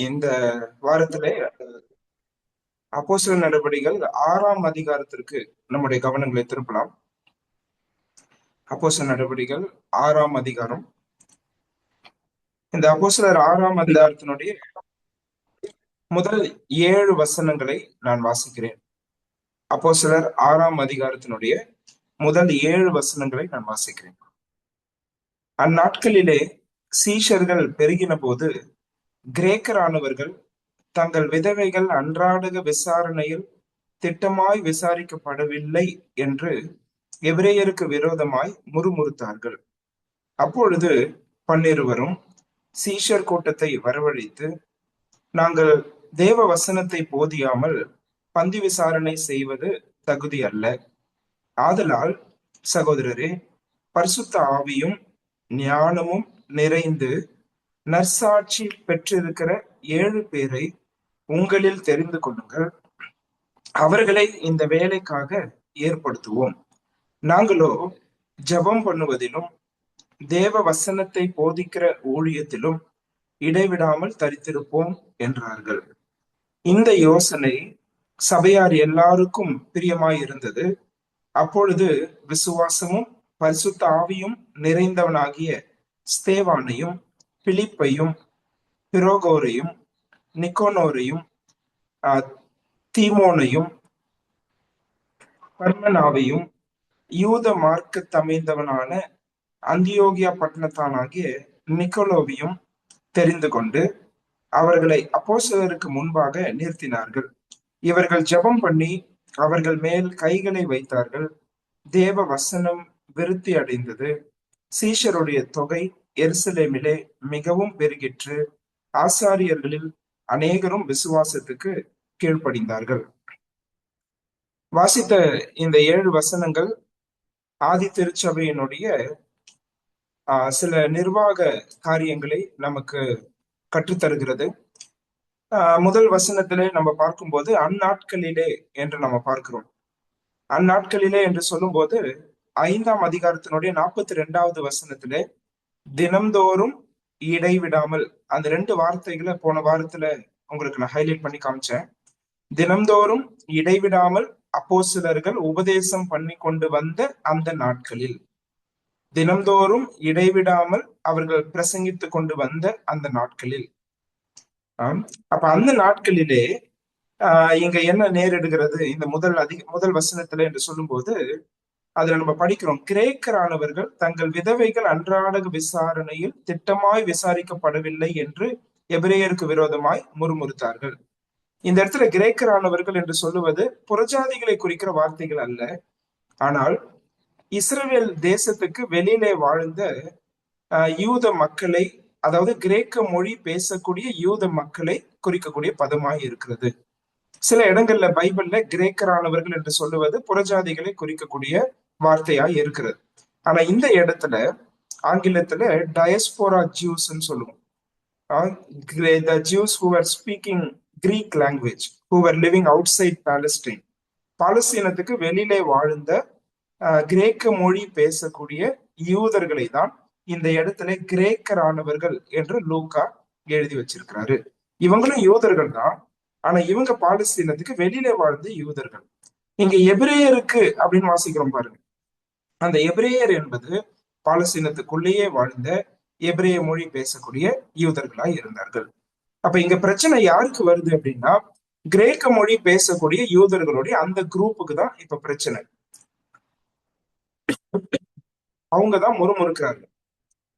இந்த வாரத்திலே அப்போஸ்தலர் நடபடிகள் 6ஆம் அதிகாரத்திற்கு நம்முடைய கவனங்களை திருப்பலாம். அப்போஸ்தலர் நடபடிகள் 6ஆம் அதிகாரம். இந்த அப்போஸ்தலர் 6ஆம் அதிகாரத்தினுடைய முதல் 7 வசனங்களை நான் வாசிக்கிறேன். அப்போஸ்தலர் 6ஆம் அதிகாரத்தினுடைய முதல் 7 வசனங்களை நான் வாசிக்கிறேன். அந்நாட்களிலே சீஷர்கள் பெருகின போது கிரேக்கரானவர்கள் தங்கள் விதவைகள் அன்றாட விசாரணையில் திட்டமாய் விசாரிக்கப்படவில்லை என்று எபிரேயருக்கு விரோதமாய் முறுமுறுத்தார்கள். அப்பொழுது 12 சீஷர் கூட்டத்தை வரவழைத்து, நாங்கள் தேவ வசனத்தை போதியாமல் பந்தி விசாரணை செய்வது தகுதி அல்ல. ஆதலால் சகோதரரே, பரிசுத்த ஆவியும் ஞானமும் நிறைந்து நற்சாட்சி பெற்றிருக்கிற 7 பேரை உங்களில் தெரிந்து கொள்ளுங்கள். அவர்களை இந்த வேலைக்காக ஏற்படுத்துவோம். நாங்களோ ஜெபம் பண்ணுவதிலும் தேவ வசனத்தை போதிக்கிற ஊழியத்திலும் இடைவிடாமல் தரித்திருப்போம் என்றார்கள். இந்த யோசனை சபையார் எல்லாருக்கும் பிரியமாயிருந்தது. அப்பொழுது விசுவாசமும் பரிசுத்த ஆவியும் நிறைந்தவனாகிய ஸ்தேவானையும் பிலிப்பையும் பிரோகோரையும் நிக்கோனோரையும் தீமோனையும் பர்மனாவையும் யூத மார்க்கத்தமைந்தவனான அந்தியோகியா பட்டணத்தானாகிய நிக்கோலோவையும் தெரிந்து கொண்டு அவர்களை அப்போஸ்தலருக்கு முன்பாக நிறுத்தினார்கள். இவர்கள் ஜெபம் பண்ணி அவர்கள் மேல் கைகளை வைத்தார்கள். தேவ வசனம் விருத்தி அடைந்தது. சீஷருடைய தொகை எருசலேமிலே மிகவும் பெருகிற்று. ஆசாரியர்களில் அநேகரும் விசுவாசத்துக்கு கீழ்ப்படிந்தார்கள். வாசித்த இந்த 7 வசனங்கள் ஆதி திருச்சபையினுடைய சில நிர்வாக காரியங்களை நமக்கு கற்றுத்தருகிறது. முதல் வசனத்திலே நம்ம பார்க்கும்போது அந்நாட்களிலே என்று நம்ம பார்க்கிறோம். அந்நாட்களிலே என்று சொல்லும்போது 5ஆம் அதிகாரத்தினுடைய 42வது வசனத்திலே தினம்தோறும் இடைவிடாமல், அந்த 2 வார்த்தைகளை போன வாரத்துல உங்களுக்கு நான் ஹைலைட் பண்ணி காமிச்சேன். தினம்தோறும் இடைவிடாமல் அப்போஸ்தலர்கள் உபதேசம் பண்ணி கொண்டு வந்த அந்த நாட்களில், தினம்தோறும் இடைவிடாமல் அவர்கள் பிரசங்கித்து கொண்டு வந்த அந்த நாட்களில், அப்ப அந்த நாட்களிலே இங்க என்ன நேரிடுகிறது இந்த முதல் வசனத்துல என்று சொல்லும்போது அதுல நம்ம படிக்கிறோம், கிரேக்கரானவர்கள் தங்கள் விதவைகள் அன்றாட விசாரணையில் திட்டமாய் விசாரிக்கப்படவில்லை என்று எபிரேயருக்கு விரோதமாய் முறுமுறுத்தார்கள். இந்த இடத்துல கிரேக்கரானவர்கள் என்று சொல்லுவது புறஜாதிகளை குறிக்கிற வார்த்தைகள் அல்ல, ஆனால் இஸ்ரவேல் தேசத்துக்கு வெளியிலே வாழ்ந்த யூத மக்களை, அதாவது கிரேக்க மொழி பேசக்கூடிய யூத மக்களை குறிக்கக்கூடிய பதமாய் இருக்கிறது. சில இடங்கள்ல பைபிள்ல கிரேக்கரானவர்கள் என்று சொல்லுவது புறஜாதிகளை குறிக்கக்கூடிய வார்த்தையாய் இருக்கிறது. ஆனா இந்த இடத்துல ஆங்கிலத்துல டயஸ்போரா ஜூஸ்ன்னு சொல்லுவோம். The Jews who were speaking Greek language, who were living outside Palestine, பாலஸ்தீனத்துக்கு வெளியிலே வாழ்ந்த கிரேக்க மொழி பேசக்கூடிய யூதர்களை தான் இந்த இடத்துல கிரேக்கரானவர்கள் என்று லூக்கா எழுதி வச்சிருக்கிறாரு. இவங்களும் யூதர்கள் தான், ஆனா இவங்க பாலஸ்தீனத்துக்கு வெளியிலே வாழ்ந்த யூதர்கள். இங்க எபிரேயருக்கு அப்படின்னு வாசிக்கிறோம் பாருங்க. அந்த எபிரேயர் என்பது பாலஸ்தீனத்துக்குள்ளேயே வாழ்ந்த எபிரேய மொழி பேசக்கூடிய யூதர்களாய் இருந்தார்கள். அப்ப இங்க பிரச்சனை யாருக்கு வருது அப்படின்னா, கிரேக்க மொழி பேசக்கூடிய யூதர்களுடைய அந்த குரூப்புக்கு தான் இப்ப பிரச்சனை. அவங்கதான் முறுமுறுக்கிறார்கள்.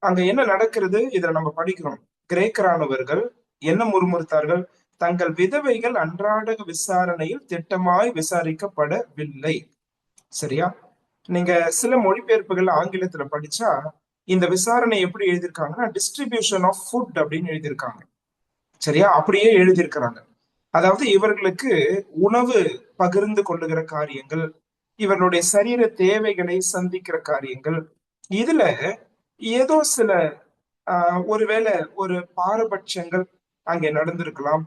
அங்க என்ன நடக்கிறது இதுல நம்ம படிக்கிறோம். கிரேக்கரானவர்கள் என்ன முறுமுறுத்தார்கள்? தங்கள் விதவைகள் அன்றாட விசாரணையில் திட்டமாய் விசாரிக்கப்படவில்லை. சரியா? நீங்க சில மொழிபெயர்ப்புகள் ஆங்கிலத்துல படிச்சா இந்த விசாரணை எப்படி எழுதியிருக்காங்கன்னா டிஸ்ட்ரிபியூஷன் ஆஃப் ஃபுட் அப்படின்னு எழுதியிருக்காங்க. சரியா? அப்படியே எழுதியிருக்கிறாங்க. அதாவது இவர்களுக்கு உணவு பகிர்ந்து கொள்ளுகிற காரியங்கள், இவர்களுடைய சரீர தேவைகளை சந்திக்கிற காரியங்கள், இதுல ஏதோ சில ஒருவேளை ஒரு பாரபட்சங்கள் அங்கே நடந்திருக்கலாம்.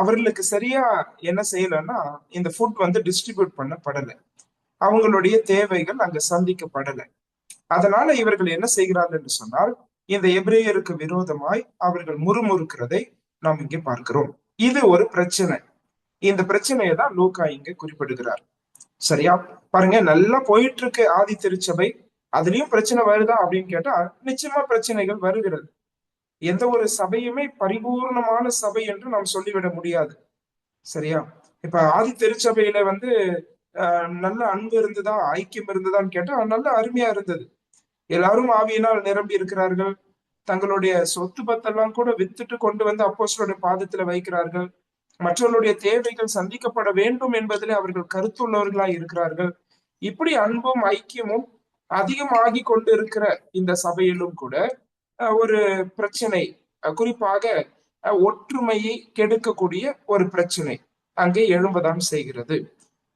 அவர்களுக்கு சரியா என்ன செய்யலன்னா இந்த ஃபுட் டிஸ்ட்ரிபியூட் பண்ணப்படலை, அவங்களுடைய தேவைகள் அங்க சந்திக்கப்படலை. அதனால இவர்கள் என்ன செய்கிறார்கள் என்று சொன்னால் இந்த எபிரேயருக்கு விரோதமாய் அவர்கள் முறுமுறுக்கிறதை நாம் இங்கே பார்க்கிறோம். இது ஒரு பிரச்சனை. இந்த பிரச்சனையை தான் லூக்கா இங்க குறிப்பிடுகிறார். சரியா? பாருங்க, நல்லா போயிட்டு இருக்கு ஆதி திருச்சபை, அதுலயும் பிரச்சனை வருதா அப்படின்னு கேட்டா நிச்சயமா பிரச்சனைகள் வருகிறது. எந்த ஒரு சபையுமே பரிபூர்ணமான சபை என்று நாம் சொல்லிவிட முடியாது. சரியா? இப்ப ஆதி திருச்சபையில வந்து நல்ல அன்பு இருந்ததா, ஐக்கியம் இருந்ததான்னு கேட்டா நல்ல அருமையா இருந்தது. எல்லாரும் ஆவியினால் நிரம்பி இருக்கிறார்கள். தங்களுடைய சொத்து பத்தெல்லாம் கூட வித்துட்டு கொண்டு வந்து அப்போஸ்தலருடைய பாதத்துல வைக்கிறார்கள். மற்றவர்களுடைய தேவைகள் சந்திக்கப்பட வேண்டும் என்பதிலே அவர்கள் கருத்துள்ளவர்களாய் இருக்கிறார்கள். இப்படி அன்பும் ஐக்கியமும் அதிகமாகி கொண்டு இருக்கிற இந்த சபையிலும் கூட ஒரு பிரச்சனை, குறிப்பாக ஒற்றுமையை கெடுக்கக்கூடிய ஒரு பிரச்சனை அங்கே எழும்பதான் செய்கிறது.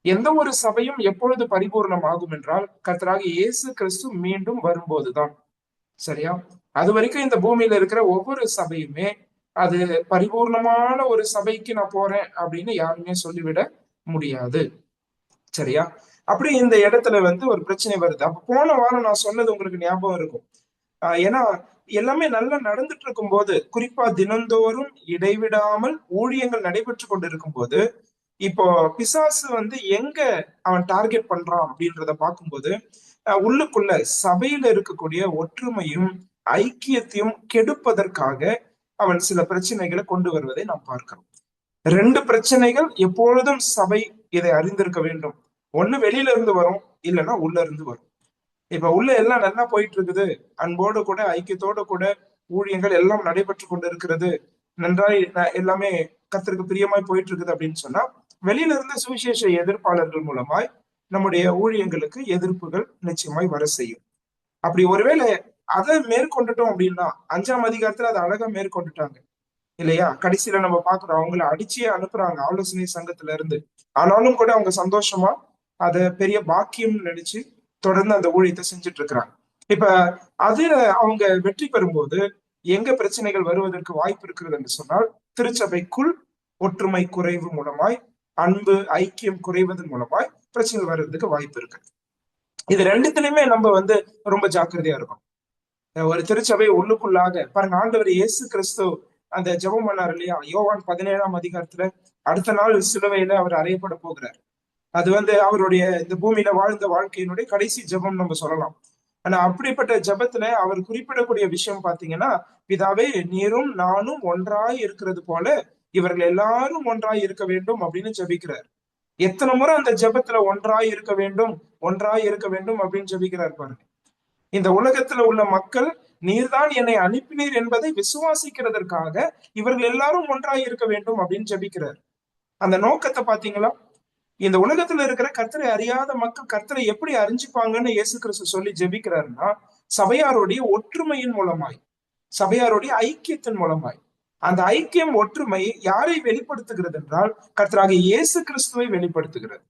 எந்த ஒரு சபையும் எப்பொழுது பரிபூர்ணமாகும் என்றால் கர்த்தராகிய இயேசு கிறிஸ்து மீண்டும் வரும்போதுதான். சரியா? அது வரைக்கும் இந்த பூமியில இருக்கிற ஒவ்வொரு சபையுமே அது பரிபூர்ணமான ஒரு சபைக்கு நான் போறேன் அப்படின்னு யாருமே சொல்லிவிட முடியாது. சரியா? அப்படி இந்த இடத்துல வந்து ஒரு பிரச்சனை வருது. அப்ப போன வாரம் நான் சொன்னது உங்களுக்கு ஞாபகம் இருக்கும். ஏன்னா எல்லாமே நல்லா நடந்துட்டு இருக்கும் போது, குறிப்பா தினந்தோறும் இடைவிடாமல் ஊழியங்கள் நடைபெற்று கொண்டு இருக்கும் போது, இப்போ பிசாசு வந்து எங்க அவன் டார்கெட் பண்றான் அப்படின்றத பார்க்கும்போது, உள்ளுக்குள்ள சபையில இருக்கக்கூடிய ஒற்றுமையும் ஐக்கியத்தையும் கெடுப்பதற்காக அவன் சில பிரச்சனைகளை கொண்டு வருவதை நாம் பார்க்கிறோம். ரெண்டு பிரச்சனைகள் எப்பொழுதும் சபை இதை அறிந்திருக்க வேண்டும். ஒண்ணு வெளியில இருந்து வரும், இல்லைன்னா உள்ள இருந்து வரும். இப்ப உள்ள எல்லாம் நல்லா போயிட்டு இருக்குது, அன்போடு கூட ஐக்கியத்தோடு கூட ஊழியங்கள் எல்லாம் நடைபெற்று கொண்டு இருக்கிறது, நன்றாய் எல்லாமே கர்த்தருக்கு பிரியமாய் போயிட்டு இருக்குது அப்படின்னு சொன்னா, வெளியில இருந்து சுவிசேஷ எதிர்ப்பாளர்கள் மூலமாய் நம்முடைய ஊழியங்களுக்கு எதிர்ப்புகள் நிச்சயமாய் வர செய்யும். அப்படி ஒருவேளை அதை மேற்கொண்டுட்டோம் அப்படின்னா, 5ஆம் அதிகாரத்துல அதை அழகா மேற்கொண்டுட்டாங்க இல்லையா? கடைசியில நம்ம பாக்குறோம், அவங்களை அடிச்சே அனுப்புறாங்க ஆலோசனை சங்கத்துல இருந்து. ஆனாலும் கூட அவங்க சந்தோஷமா அதை பெரிய பாக்கியம் நினைச்சு தொடர்ந்து அந்த ஊழியத்தை செஞ்சுட்டு இருக்கிறாங்க. இப்ப அது அவங்க வெற்றி பெறும்போது எங்க பிரச்சனைகள் வருவதற்கு வாய்ப்பு இருக்கிறது என்று சொன்னால், திருச்சபைக்குள் ஒற்றுமை குறைவு மூலமாய், அன்பு ஐக்கியம் குறைவதன் மூலமாய் பிரச்சனைகள் வர்றதுக்கு வாய்ப்பு இருக்கு. இது ரெண்டுத்திலுமே நம்ம வந்து ரொம்ப ஜாக்கிரதையா இருக்கும். ஒரு திருச்சபை உள்ளுக்குள்ளாக பாருங்க, ஆண்டவர் இயேசு கிறிஸ்து அந்த ஜெபம் பண்ணார் இல்லையா? யோவான் 17ஆம் அதிகாரத்துல அடுத்த நாள் சிலுவையில அவர் அறையப்பட போகிறார். அது வந்து அவருடைய இந்த பூமியில வாழ்ந்த வாழ்க்கையினுடைய கடைசி ஜெபம் நம்ம சொல்லலாம். ஆனா அப்படிப்பட்ட ஜெபத்துல அவர் குறிப்பிடக்கூடிய விஷயம் பாத்தீங்கன்னா, பிதாவே நீரும் நானும் ஒன்றாய் இருக்கிறது போல இவர்கள் எல்லாரும் ஒன்றாய் இருக்க வேண்டும் அப்படின்னு ஜெபிக்கிறார். எத்தனை முறை அந்த ஜெபத்துல ஒன்றாய் இருக்க வேண்டும், ஒன்றாய் இருக்க வேண்டும் அப்படின்னு ஜெபிக்கிறார் பாருங்க. இந்த உலகத்துல உள்ள மக்கள் நீர்தான் என்னை அனுப்பினீர் என்பதை விசுவாசிக்கிறதற்காக இவர்கள் எல்லாரும் ஒன்றாய் இருக்க வேண்டும் அப்படின்னு ஜெபிக்கிறார். அந்த நோக்கத்தை பாத்தீங்களா? இந்த உலகத்துல இருக்கிற கர்த்தரை அறியாத மக்கள் கர்த்தரை எப்படி அறிஞ்சுப்பாங்கன்னு இயேசு கிறிஸ்து சொல்லி ஜெபிக்கிறாருன்னா, சபையாருடைய ஒற்றுமையின் மூலமாய், சபையாருடைய ஐக்கியத்தின் மூலமாய். அந்த ஐக்கியம் ஒற்றுமை யாரை வெளிப்படுத்துகிறது என்றால் கர்த்தராகிய இயேசு கிறிஸ்துவை வெளிப்படுத்துகிறது.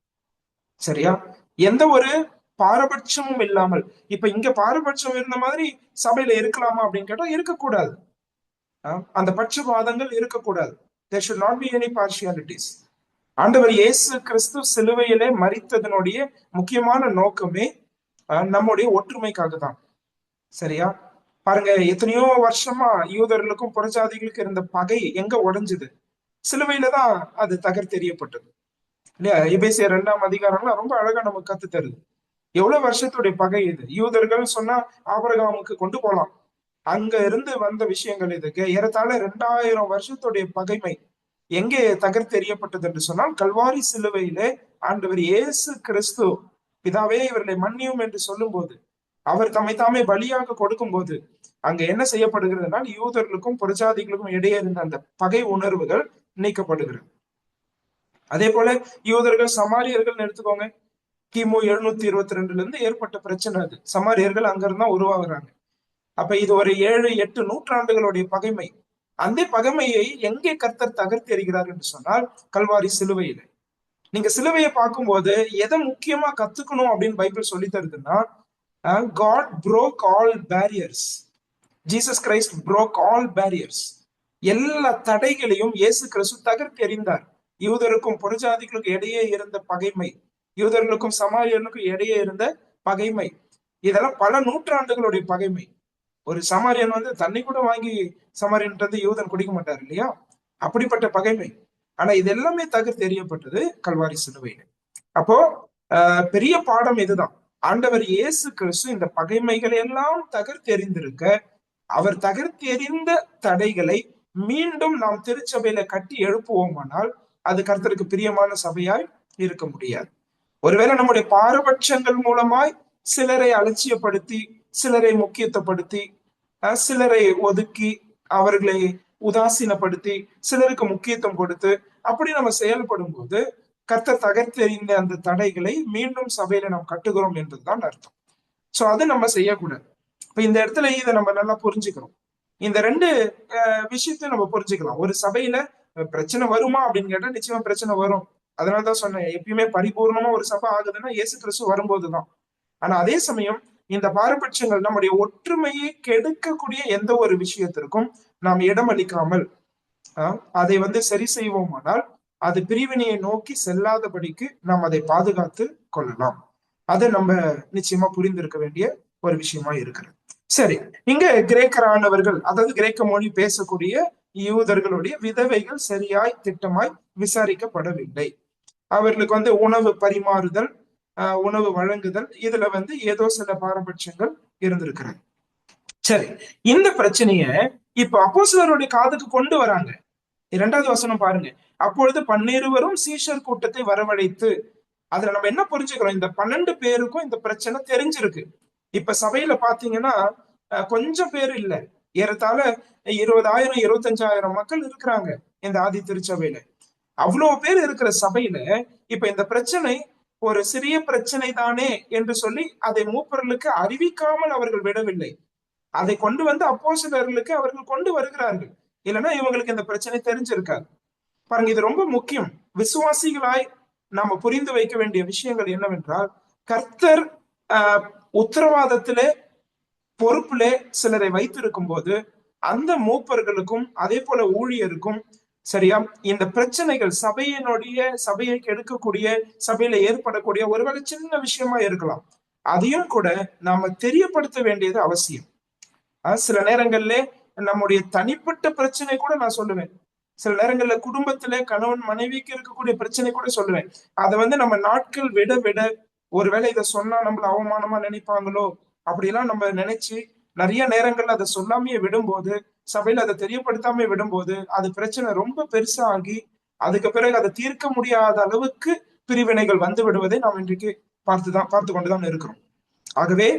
சரியா? எந்த ஒரு பாரபட்சமும் இல்லாமல். இப்ப இங்க பாரபட்சம் இருந்த மாதிரி சபையில இருக்கலாமா அப்படின்னு கேட்டா இருக்கக்கூடாது. அந்த பட்சபாதங்கள் இருக்கக்கூடாது. There should not be any partialities. ஆண்டவர் இயேசு கிறிஸ்து சிலுவையிலே மரித்ததனுடைய முக்கியமான நோக்கமே நம்முடைய ஒற்றுமைக்காக தான். சரியா? பாருங்க, எத்தனையோ வருஷமா யூதர்களுக்கும் புறஜாதிகளுக்கும் இருந்த பகை எங்க உடைஞ்சது? சிலுவையில தான் அது தகர்த்தெறியப்பட்டது இல்லையா? எபேசியர் 2ஆம் அதிகாரம்லாம் ரொம்ப அழகா நமக்கு கத்து தருது. எவ்வளவு வருஷத்துடைய பகை இது? யூதர்கள் சொன்னா ஆபிரகாமுக்கு கொண்டு போலாம், அங்க இருந்து வந்த விஷயங்கள் இதுக்கு ஏறத்தாழ 2000 வருஷத்துடைய பகைமை எங்கே தகர்த்தெறியப்பட்டது என்று சொன்னால் கல்வாரி சிலுவையிலே ஆண்டவர் இயேசு கிறிஸ்து பிதாவே இவர்களை மன்னியும் என்று சொல்லும் போது, அவர் தம்மை தாமே பலியாக கொடுக்கும் போது அங்க என்ன செய்யப்படுகிறதுனால் யூதர்களுக்கும் புறஜாதிகளுக்கும் இடையே இருந்த அந்த பகை உணர்வுகள் நீக்கப்படுகிறது. அதே போல யூதர்கள் சமாரியர்கள் எடுத்துக்கோங்க. கிமு 722 இருந்து ஏற்பட்ட பிரச்சனை அது. சமாரியர்கள் அங்கிருந்தா உருவாகுறாங்க. அப்ப இது ஒரு 7-8 நூற்றாண்டுகளுடைய பகைமை. அந்த பகைமையை எங்கே கர்த்தர் தகர்த்தெறிகிறார் என்று சொன்னால் கல்வாரி சிலுவையில. நீங்க சிலுவையை பார்க்கும்போது எதை முக்கியமா கத்துக்கணும் அப்படின்னு பைபிள் சொல்லி தருதுன்னா, God broke all barriers. Jesus Christ broke all barriers. எல்லா தடைகளையும் இயேசு கிறிஸ்து தகர்த்தெறிந்தார். யூதருக்கும் புறஜாதிகளுக்கும் இடையே இருந்த பகைமை, யூதர்களுக்கும் சமாரியர்களுக்கும் இடையே இருந்த பகைமை, இதெல்லாம் பல நூற்றாண்டுகளுடைய பகைமை. ஒரு சமாரியன் வந்து தண்ணி கூட வாங்கி சமாரியன் யூதன் குடிக்க மாட்டார் இல்லையா? அப்படிப்பட்ட பகைமை. ஆனா இது எல்லாமே தகர் தெரியப்பட்டது கல்வாரி சிலுவையில. அப்போ பெரிய பாடம் இதுதான். ஆண்டவர் இயேசு கிறிஸ்து இந்த பகைமைகளை எல்லாம் தகர்த்தெறிந்திருக்க, அவர் தகர்த்தெறிந்த தடைகளை மீண்டும் நாம் திருச்சபையில கட்டி எழுப்புவோமானால் அது கர்த்தருக்கு பிரியமான சபையாய் இருக்க முடியாது. ஒருவேளை நம்முடைய பாரபட்சங்கள் மூலமாய் சிலரை அலட்சியப்படுத்தி, சிலரை முக்கியத்துவப்படுத்தி, சிலரை ஒதுக்கி, அவர்களை உதாசீனப்படுத்தி, சிலருக்கு முக்கியத்துவம் கொடுத்து அப்படி நம்ம செயல்படும் போது கர்த்தர் தகர்த்தெறிந்த அந்த தடைகளை மீண்டும் சபையில நாம் கட்டுகிறோம் என்றுதான் அர்த்தம். சோ அதை நம்ம செய்யக்கூடாது. இப்ப இந்த இடத்துல இதை நம்ம நல்லா புரிஞ்சுக்கிறோம். இந்த ரெண்டு விஷயத்தையும் நம்ம புரிஞ்சுக்கலாம். ஒரு சபையில பிரச்சனை வருமா அப்படின்னு கேட்டா நிச்சயமா பிரச்சனை வரும். அதனாலதான் சொன்னேன், எப்பயுமே பரிபூர்ணமா ஒரு சபை ஆகுதுன்னா இயேசு கிறிஸ்து வரும்போதுதான். ஆனா அதே சமயம் இந்த பாரபட்சங்கள் நம்முடைய ஒற்றுமையை கெடுக்கக்கூடிய எந்த ஒரு விஷயத்திற்கும் நாம் இடமளிக்காமல் அதை சரி செய்வோமானால் அது பிரிவினையை நோக்கி செல்லாதபடிக்கு நாம் அதை பாதுகாத்து கொள்ளலாம். அதை நம்ம நிச்சயமா புரிந்திருக்க வேண்டிய ஒரு விஷயமா இருக்கிறது. சரி, இங்க கிரேக்கரானவர்கள், அதாவது கிரேக்க மொழி பேசக்கூடிய யூதர்களுடைய விதவைகள் சரியாய் திட்டமாய் விசாரிக்கப்படவில்லை. அவர்களுக்கு உணவு பரிமாறுதல், உணவு வழங்குதல், இதுல ஏதோ சில பாரபட்சங்கள் இருந்திருக்கிறது. சரி, இந்த பிரச்சனைய இப்ப அப்போஸ்தலருடைய காதுக்கு கொண்டு வராங்க. 2வது வசனம் பாருங்க. அப்பொழுது 12 சீஷர் கூட்டத்தை வரவழைத்து, அதுல நம்ம என்ன புரிஞ்சுக்கிறோம், இந்த 12 பேருக்கும் இந்த பிரச்சனை தெரிஞ்சிருக்கு. இப்ப சபையில பாத்தீங்கன்னா கொஞ்சம் பேர் இல்ல, ஏறத்தாழ 20,000 25,000 மக்கள் இருக்கிறாங்க இந்த ஆதி திருச்சபையில. அவ்வளவு பேர் இருக்கிற சபையில இப்ப இந்த பிரச்சனை ஒரு சிறிய பிரச்சனை தானே என்று சொல்லி அதை மூப்பர்களுக்கு அறிவிக்காமல் அவர்கள் விடவில்லை. அதை கொண்டு அப்போஸ்தலர்களுக்கு அவர்கள் கொண்டு வருகிறார்கள். இல்லைன்னா இவங்களுக்கு இந்த பிரச்சனை தெரிஞ்சிருக்காது. பாருங்க, இது ரொம்ப முக்கியம். விசுவாசிகளாய் நாம புரிந்து வைக்க வேண்டிய விஷயங்கள் என்னவென்றால், கர்த்தர் உத்தரவாதத்திலே பொறுப்பிலே சிலரை வைத்திருக்கும் போது அந்த மூப்பர்களுக்கும் அதே போல ஊழியருக்கும் சரியா இந்த பிரச்சனைகள் சபையை கெடுக்கக்கூடிய, சபையில ஏற்படக்கூடிய ஒருவேளை சின்ன விஷயமா இருக்கலாம், அதையும் கூட நாம தெரியப்படுத்த வேண்டியது அவசியம். சில நேரங்கள்ல நம்முடைய தனிப்பட்ட பிரச்சனை கூட நான் சொல்லுவேன். சில நேரங்கள்ல குடும்பத்துல கணவன் மனைவிக்கு இருக்கக்கூடிய பிரச்சனை கூட சொல்லுவேன். அதை நம்ம நாட்கள் விட விட ஒருவேளை இதை சொன்னா நம்மள அவமானமா நினைப்பாங்களோ அப்படிலாம் நம்ம நினைச்சு நிறைய நேரங்கள்ல அதை சொல்லாமையே விடும்போது, சபையில அதை தெரியப்படுத்தாம விடும்போது அது பிரச்சனை ரொம்ப பெருசா ஆகி அதுக்கு பிறகு அதை தீர்க்க முடியாத அளவுக்கு பிரிவினைகள் வந்து விடுவதை நாம் இன்றைக்கு பார்த்து கொண்டுதான் இருக்கிறோம். ஆகவே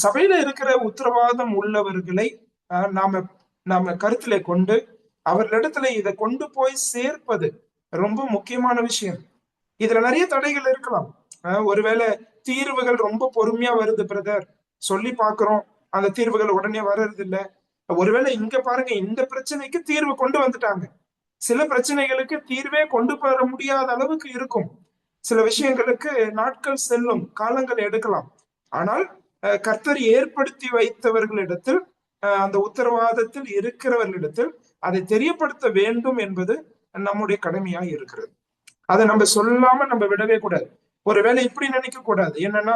சபையில இருக்கிற உத்தரவாதம் உள்ளவர்களை நாம நாம கருத்திலே கொண்டு அவர்களிடத்துல இதை கொண்டு போய் சேர்ப்பது ரொம்ப முக்கியமான விஷயம். இதுல நிறைய தடைகள் இருக்கலாம். ஒருவேளை தீர்வுகள் ரொம்ப பொறுமையா வருது பிரதர், சொல்லி பாக்குறோம், அந்த தீர்வுகள் உடனே வர்றது இல்ல. ஒருவேளை இங்க பாருங்க, இந்த பிரச்சனைக்கு தீர்வு கொண்டு வந்துட்டாங்க, சில பிரச்சனைகளுக்கு தீர்வே கொண்டு வர முடியாத அளவுக்கு இருக்கும். சில விஷயங்களுக்கு நாட்கள் செல்லும், காலங்கள் எடுக்கலாம். ஆனால் கர்த்தர் ஏற்படுத்தி வைத்தவர்களிடத்தில், அந்த உத்தரவாதத்தில் இருக்கிறவர்களிடத்தில் அதை தெரியப்படுத்த வேண்டும் என்பது நம்முடைய கடமையாக இருக்கிறது. அதை நம்ம சொல்லாம நம்ம விடவே கூடாது. ஒருவேளை இப்படி நினைக்க கூடாது, என்னன்னா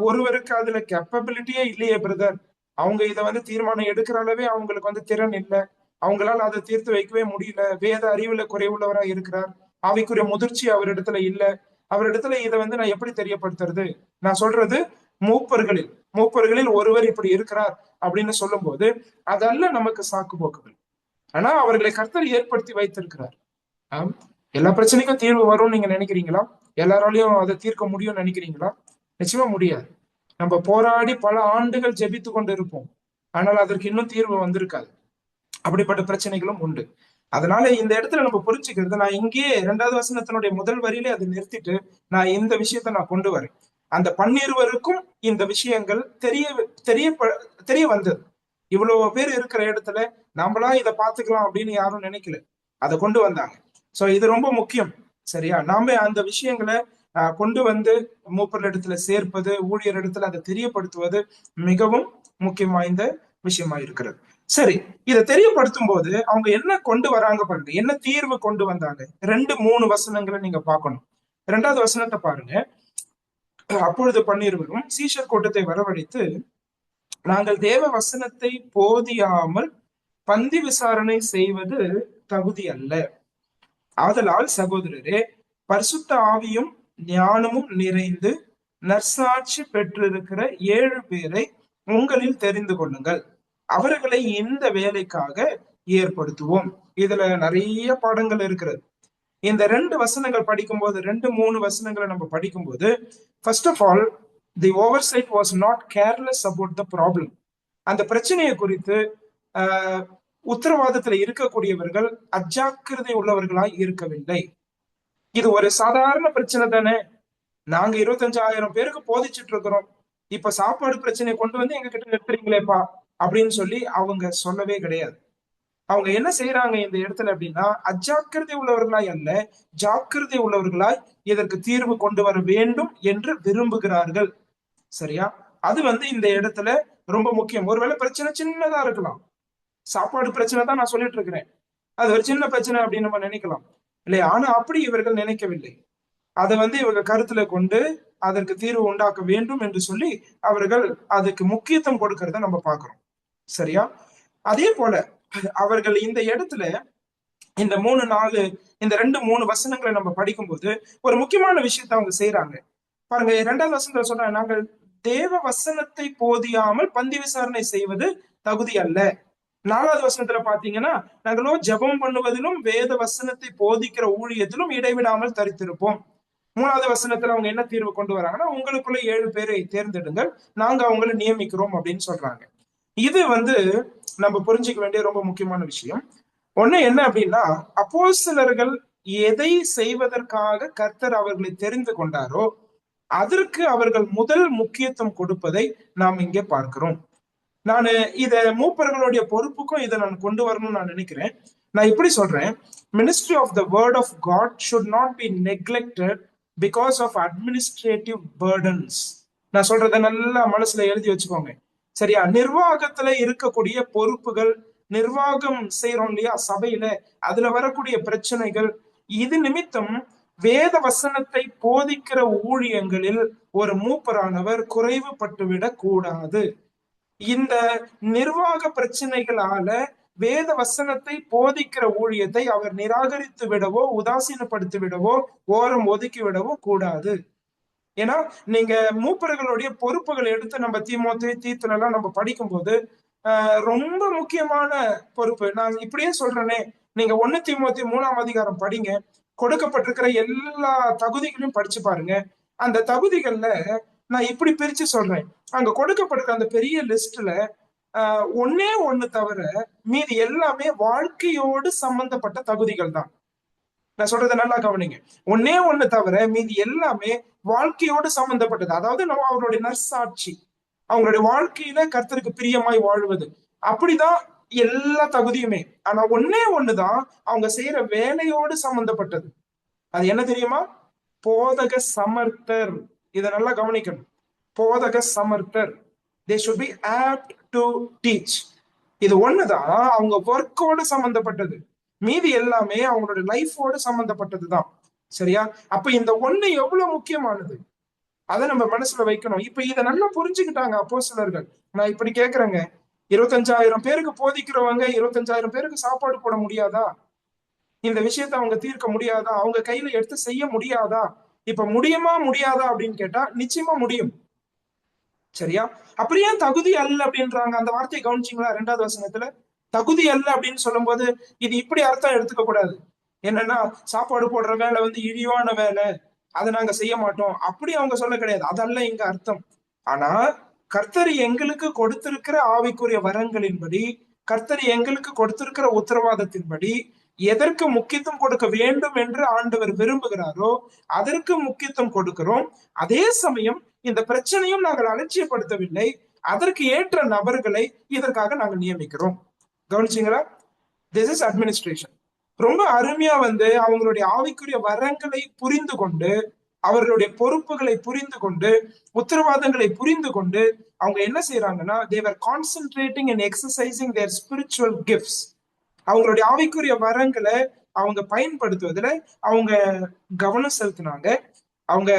ஒருவருக்கு அதுல கேப்பபிலிட்டியே இல்லையே பிரதர், அவங்க இதை தீர்மானம் எடுக்கிற அளவே அவங்களுக்கு திறன் இல்லை, அவங்களால அதை தீர்த்து வைக்கவே முடியல, வேத அறிவுல குறைவுள்ளவராக இருக்கிறார், ஆவிக்குரிய முதிர்ச்சி அவரிடத்துல இல்ல, அவரிடத்துல இதை நான் எப்படி தெரியப்படுத்துறது? நான் சொல்றது மூப்பர்களில் ஒருவர் இப்படி இருக்கிறார் அப்படின்னு சொல்லும் போது அதல்ல நமக்கு சாக்கு போக்குகள். ஆனா அவர்களை கர்த்தர் ஏற்படுத்தி வைத்திருக்கிறார். எல்லா பிரச்சனைக்கும் தீர்வு வரும்னு நீங்க நினைக்கிறீங்களா? எல்லாராலையும் அதை தீர்க்க முடியும்னு நினைக்கிறீங்களா? நிச்சயமா முடியாது. நம்ம போராடி பல ஆண்டுகள் ஜெபித்து கொண்டு இருப்போம், ஆனால் அதற்கு இன்னும் தீர்வு வந்திருக்காது. அப்படிப்பட்ட பிரச்சனைகளும் உண்டு. அதனால இந்த இடத்துல நம்ம புரிஞ்சுக்கிறது, நான் இங்கேயே 2வது வசனத்தினுடைய முதல் வரியிலே அதை நிறுத்திட்டு நான் இந்த விஷயத்த நான் கொண்டு வரேன். அந்த 12 இந்த விஷயங்கள் தெரிய வந்தது. இவ்வளவு பேர் இருக்கிற இடத்துல நம்மளா இதை பார்த்துக்கலாம் அப்படின்னு யாரும் நினைக்கல, அதை கொண்டு வந்தாங்க. சோ இது ரொம்ப முக்கியம். சரியா, நாம அந்த விஷயங்களை கொண்டு மூப்பர் இடத்துல சேர்ப்பது, ஊழியர் இடத்துல அதை தெரியப்படுத்துவது மிகவும் முக்கியம் வாய்ந்த விஷயமா இருக்கிறது. சரி, இதை தெரியப்படுத்தும் போது அவங்க என்ன கொண்டு வராங்க பாருங்க, என்ன தீர்வு கொண்டு வந்தாங்க. 2-3 வசனங்களை நீங்க பார்க்கணும். 2வது வசனத்தை பாருங்க. அப்பொழுது 12 சீஷர் கூட்டத்தை வரவழைத்து, நாங்கள் தேவ வசனத்தை போதியாமல் பந்தி விசாரணை செய்வது தகுதி அல்ல. ஆதலால் சகோதரரே, பரிசுத்த ஆவியும் ஞானமும் நிறைந்து நற்சாட்சி பெற்றிருக்கிற 7 பேரை உங்களில் தெரிந்து கொள்ளுங்கள். அவர்களை இந்த வேலைக்காக ஏற்படுத்துவோம். இதுல நிறைய பாடங்கள் இருக்கிறது. இந்த 2 வசனங்கள் படிக்கும்போது, 2-3 வசனங்களை நம்ம படிக்கும்போது, first of all, the oversight was not careless about the problem. அந்த பிரச்சனையை குறித்து உத்தரவாதத்துல இருக்கக்கூடியவர்கள் அஜாக்கிரதை உள்ளவர்களாய் இருக்கவில்லை. இது ஒரு சாதாரண பிரச்சனை தானே, நாங்க 25,000 பேருக்கு போதிச்சுட்டு இருக்கிறோம், இப்ப சாப்பாடு பிரச்சனையை கொண்டு வந்து எங்க கிட்ட நிறுத்துறீங்களேப்பா அப்படின்னு சொல்லி அவங்க சொல்லவே கிடையாது. அவங்க என்ன செய்யறாங்க இந்த இடத்துல அப்படின்னா, அஜாக்கிரதை உள்ளவர்களாய் அல்ல, ஜாக்கிரதை உள்ளவர்களாய் இதற்கு தீர்வு கொண்டு வர வேண்டும் என்று விரும்புகிறார்கள். சரியா? அது இந்த இடத்துல ரொம்ப முக்கியம். ஒருவேளை பிரச்சனை சின்னதா இருக்கலாம், சாப்பாடு பிரச்சனை தான் நான் சொல்லிட்டு இருக்கிறேன், அது ஒரு சின்ன பிரச்சனை அப்படின்னு நம்ம நினைக்கலாம் இல்லையா? ஆனா அப்படி இவர்கள் நினைக்கவில்லை. அதை இவங்க கருத்துல கொண்டு அதற்கு தீர்வு உண்டாக்க வேண்டும் என்று சொல்லி அவர்கள் அதுக்கு முக்கியத்துவம் கொடுக்கறத நம்ம பார்க்கிறோம். சரியா? அதே போல அவர்கள் இந்த இடத்துல இந்த 2-3 வசனங்களை நம்ம படிக்கும்போது ஒரு முக்கியமான விஷயத்த அவங்க செய்யறாங்க. பாருங்க, 2வது வசனத்துல சொல்றாங்க, நாங்கள் தேவ வசனத்தை போதியாமல் பந்தி விசாரணை செய்வது தகுதி அல்ல. 4வது வசனத்துல பாத்தீங்கன்னா, நாங்களோ ஜெபம் பண்ணுவதிலும் வேத வசனத்தை போதிக்கிற ஊழியத்திலும் இடைவிடாமல் தரித்திருப்போம். 3வது வசனத்துல அவங்க என்ன தீர்வு கொண்டு வராங்கன்னா, உங்களுக்குள்ள 7 பேரை தேர்ந்தெடுங்கள், நாங்க அவங்களை நியமிக்கிறோம் அப்படின்னு சொல்றாங்க. இது நம்ம புரிஞ்சுக்க வேண்டிய ரொம்ப முக்கியமான விஷயம். ஒண்ணு என்ன அப்படின்னா, அப்போஸ்தலர்கள் எதை செய்வதற்காக கர்த்தர் அவர்களை தெரிந்து கொண்டாரோ அதற்கு அவர்கள் முதல் முக்கியத்துவம் கொடுப்பதை நாம் இங்கே பார்க்கிறோம். நான் இத மூப்பர்களுடைய பொறுப்புக்கும் இதை நான் கொண்டு வரணும்னு நான் நினைக்கிறேன். நான் இப்படி சொல்றேன், ministry of the word of God should not be neglected because of administrative burdens. நான் சொல்றதை நல்லா மனசுல எழுதி வச்சுக்கோங்க. சரியா? நிர்வாகத்துல இருக்கக்கூடிய பொறுப்புகள், நிர்வாகம் செய்யறோம் இல்லையா சபையில, அதுல வரக்கூடிய பிரச்சனைகள், இது நிமித்தம் வேத வசனத்தை போதிக்கிற ஊழியங்களில் ஒரு மூப்பரானவர் குறைவுபட்டுவிடக் கூடாது. இந்த நிர்வாக பிரச்சனைகளால வேத வசனத்தை போதிக்கிற ஊழியத்தை அவர் நிராகரித்து விடவோ உதாசீனப்படுத்தி விடவோ ஓரம் ஒதுக்கி விடவோ கூடாது. ஏன்னா நீங்க மூப்பர்களுடைய பொறுப்புகள் எடுத்து நம்ம தீத்துல எல்லாம் நம்ம படிக்கும்போது ரொம்ப முக்கியமான பொறுப்பு. நான் இப்படியே சொல்றேனே, நீங்க 1 தீமோத்தி 3-ம் அதிகாரம் படிங்க, கொடுக்கப்பட்டிருக்கிற எல்லா தகுதிகளையும் படிச்சு பாருங்க. அந்த தகுதிகள்ல நான் இப்படி பிரிச்சு சொல்றேன், அங்க கொடுக்கப்பட்டிருக்க அந்த பெரிய லிஸ்ட்ல ஒன்னே ஒண்ணு தவிர மீதி எல்லாமே வாழ்க்கையோடு சம்பந்தப்பட்ட தகுதிகள் தான். நான் சொல்றதை நல்லா கவனிங்க. ஒன்னே ஒண்ணு தவிர மீதி எல்லாமே வாழ்க்கையோடு சம்பந்தப்பட்டது. அதாவது நம்ம அவருடைய நற்சாட்சி, அவங்களுடைய வாழ்க்கையில கர்த்தருக்கு பிரியமாய் வாழ்வது, அப்படிதான் எல்லா தகுதியுமே. ஆனா ஒன்னே ஒண்ணுதான் அவங்க செய்யற வேலையோடு சம்பந்தப்பட்டது. அது என்ன தெரியுமா? போதக சமர்த்தர். இதை நல்லா கவனிக்கணும். போதக சமர்த்தர், they should be apt to teach. இது ஒண்ணுதான் அவங்க ஒர்க்கோடு சம்பந்தப்பட்டது, மீதி எல்லாமே அவங்களுடைய லைஃபோடு சம்பந்தப்பட்டதுதான். சரியா? அப்ப இந்த ஒண்ணு எவ்வளவு முக்கியமானது அதை நம்ம மனசுல வைக்கணும். இப்ப இதை நல்லா புரிஞ்சுக்கிட்டாங்க அப்போஸ்தலர்கள். நான் இப்படி கேக்குறேங்க, 25,000 பேருக்கு போதிக்கிறவங்க 25,000 பேருக்கு சாப்பாடு போட முடியாதா? இந்த விஷயத்த அவங்க தீர்க்க முடியாதா? அவங்க கையில எடுத்து செய்ய முடியாதா? இப்ப முடியுமா முடியாதா அப்படின்னு கேட்டா நிச்சயமா முடியும். சரியா? அப்படியே தகுதி அல்ல அப்படின்றாங்க. அந்த வார்த்தையை கவனிச்சிங்களா? 2வது வசனத்துல தகுதி அல்ல அப்படின்னு சொல்லும் போது இது இப்படி அர்த்தம் எடுத்துக்க கூடாது. என்னன்னா, சாப்பாடு போடுற வேலை இழிவான வேலை, அதை நாங்க செய்ய மாட்டோம் அப்படி அவங்க சொல்ல கிடையாது. அதல்ல இங்க அர்த்தம். ஆனா கர்த்தர் எங்களுக்கு கொடுத்திருக்கிற ஆவிக்குரிய வரங்களின்படி, கர்த்தர் எங்களுக்கு கொடுத்திருக்கிற உத்தரவாதத்தின்படி எதற்கு முக்கியத்துவம் கொடுக்க வேண்டும் என்று ஆண்டவர் விரும்புகிறாரோ அதற்கு முக்கியத்துவம் கொடுக்கிறோம். அதே சமயம் இந்த பிரச்சனையும் நாங்கள் அலட்சியப்படுத்தவில்லை, அதற்கு ஏற்ற நபர்களை இதற்காக நாங்கள் நியமிக்கிறோம். கவனிச்சீங்களா? This is administration. ரொம்ப அருமையா அவங்களுடைய ஆவிக்குரிய வரங்களை புரிந்து கொண்டு, அவர்களுடைய பொறுப்புகளை புரிந்து கொண்டு, உத்தரவாதங்களை புரிந்து கொண்டு அவங்க என்ன செய்யறாங்கன்னா, they were concentrating in exercising their spiritual gifts. அவங்களுடைய ஆவிக்குரிய வரங்களை அவங்க பயன்படுத்துவதில் அவங்க கவனம் செலுத்தினாங்க. அவங்க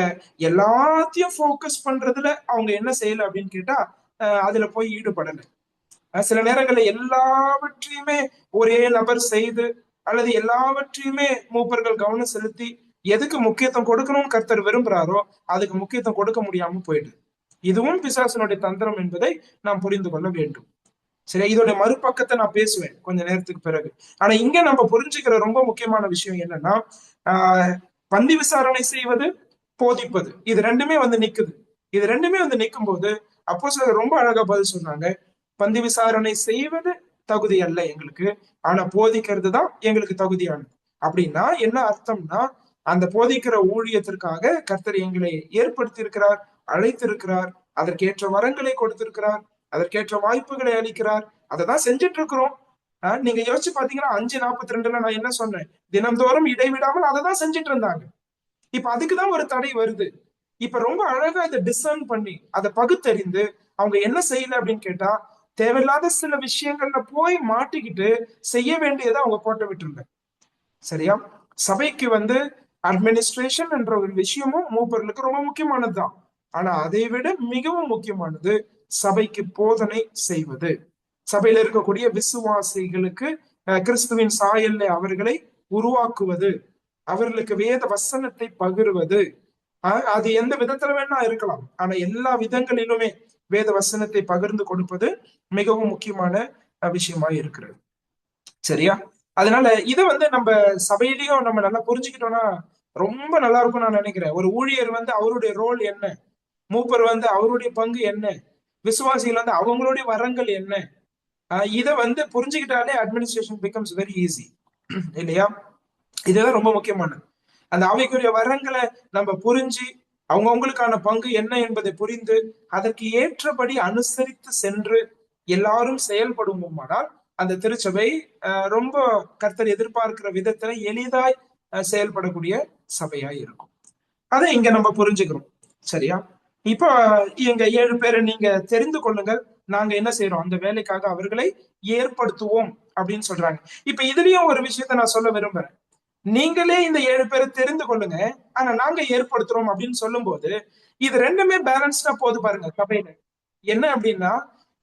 எல்லாத்தையும் ஃபோக்கஸ் பண்றதுல அவங்க என்ன செய்யல அப்படின்னு கேட்டா அதுல போய் ஈடுபடல. சில நேரங்கள்ல எல்லாவற்றையுமே ஒரே நபர் செய்து அல்லது எல்லாவற்றையுமே மூப்பர்கள் கவனம் செலுத்தி எதுக்கு முக்கியத்துவம் கொடுக்கணும்னு கர்த்தர் விரும்புறாரோ அதுக்கு முக்கியத்துவம் கொடுக்க முடியாம போயிடுது. இதுவும் பிசாசனுடைய தந்திரம் என்பதை நாம் புரிந்து கொள்ள வேண்டும். சரி, இதோட மறுபக்கத்தை நான் பேசுவேன் கொஞ்ச நேரத்துக்கு பிறகு. ஆனா இங்க நம்ம புரிஞ்சுக்கிற ரொம்ப முக்கியமான விஷயம் என்னன்னா, பந்தி விசாரணை செய்வது, போதிப்பது, இது ரெண்டுமே வந்து நிக்குது. இது ரெண்டுமே வந்து நிற்கும் போது அப்போஸ்தலர் ரொம்ப அழகா பதில் சொன்னாங்க. பந்தி விசாரணை செய்வது தகுதி அல்ல எங்களுக்கு, ஆனா போதிக்கிறது தான் எங்களுக்கு தகுதியானது. அப்படின்னா என்ன அர்த்தம்னா, அந்த போதிக்கிற ஊழியத்திற்காக கர்த்தர் எங்களை ஏற்படுத்தி இருக்கிறார், அழைத்திருக்கிறார், அதற்கேற்ற வரங்களை கொடுத்திருக்கிறார், அதற்கேற்ற வாய்ப்புகளை அளிக்கிறார். அதை தான் செஞ்சுட்டு இருக்கிறோம். நீங்க யோசிச்சு பாத்தீங்கன்னா 5:42 நான் என்ன சொன்னேன்? தினந்தோறும் இடைவிடாமல் அதை தான் செஞ்சுட்டு இருந்தாங்க. இப்ப அதுக்குதான் ஒரு தடை வருது. இப்ப ரொம்ப அழகா இதை டிசர்ன் பண்ணி அதை பகுத்தறிந்து அவங்க என்ன செய்யல அப்படின்னு கேட்டா, தேவையில்லாத சில விஷயங்கள்ல போய் மாட்டிக்கிட்டு செய்ய வேண்டியதை அவங்க கோட்டை விட்டுருங்க. சரியா? சபைக்கு வந்து அட்மினிஸ்ட்ரேஷன் என்ற ஒரு விஷயமும் மூப்பர்களுக்கு ரொம்ப முக்கியமானதுதான். ஆனா அதை விட மிகவும் முக்கியமானது சபைக்கு போதனை செய்வது, சபையில இருக்கக்கூடிய விசுவாசிகளுக்கு கிறிஸ்துவின் சாயல்ல அவர்களை உருவாக்குவது, அவர்களுக்கு வேத வசனத்தை பகிர்வது. அது எந்த விதத்துல வேணா இருக்கலாம், ஆனா எல்லா விதங்களிலுமே வேத வசனத்தை பகிர்ந்து கொடுப்பது மிகவும் முக்கியமான விஷயமா இருக்கிறது. சரியா? அதனால இதை வந்து நம்ம சபையிலையும் நம்ம நல்லா புரிஞ்சுக்கிட்டோம்னா ரொம்ப நல்லா இருக்கும் நான் நினைக்கிறேன். ஒரு ஊழியர் வந்து அவருடைய ரோல் என்ன, மூப்பர் வந்து அவருடைய பங்கு என்ன, விசுவாசிகள் வந்து அவங்களுடைய வரங்கள் என்ன, இதை வந்து புரிஞ்சுக்கிட்டாலே அட்மினிஸ்ட்ரேஷன் பிகம்ஸ் வெரி ஈஸி இல்லையா? இதுதான் ரொம்ப முக்கியமானது. அந்த ஆவிக்குரிய வரங்களை நம்ம புரிஞ்சு அவங்கவுங்களுக்கான பங்கு என்ன என்பதை புரிந்து அதற்கு ஏற்றபடி அனுசரித்து சென்று எல்லாரும் செயல்படுவோமானால் அந்த திருச்சபை ரொம்ப கர்த்தர் எதிர்பார்க்கிற விதத்துல எளிதாய் செயல்படக்கூடிய சபையாய் இருக்கும். அதை இங்க நம்ம புரிஞ்சுக்கிறோம். சரியா? இப்ப எங்க 7 பேரை நீங்க தெரிந்து கொள்ளுங்கள், நாங்க என்ன செய்யறோம் அந்த வேலைக்காக அவர்களை ஏற்படுத்துவோம் அப்படின்னு சொல்றாங்க. இப்ப இதுலயும் ஒரு விஷயத்த நான் சொல்ல விரும்புறேன். நீங்களே இந்த 7 பேரை தெரிந்து கொள்ளுங்க, ஆனா நாங்க ஏற்படுத்துறோம் அப்படின்னு சொல்லும் போது இது ரெண்டுமே பேலன்ஸ்டா போது பாருங்க சபையில. என்ன அப்படின்னா,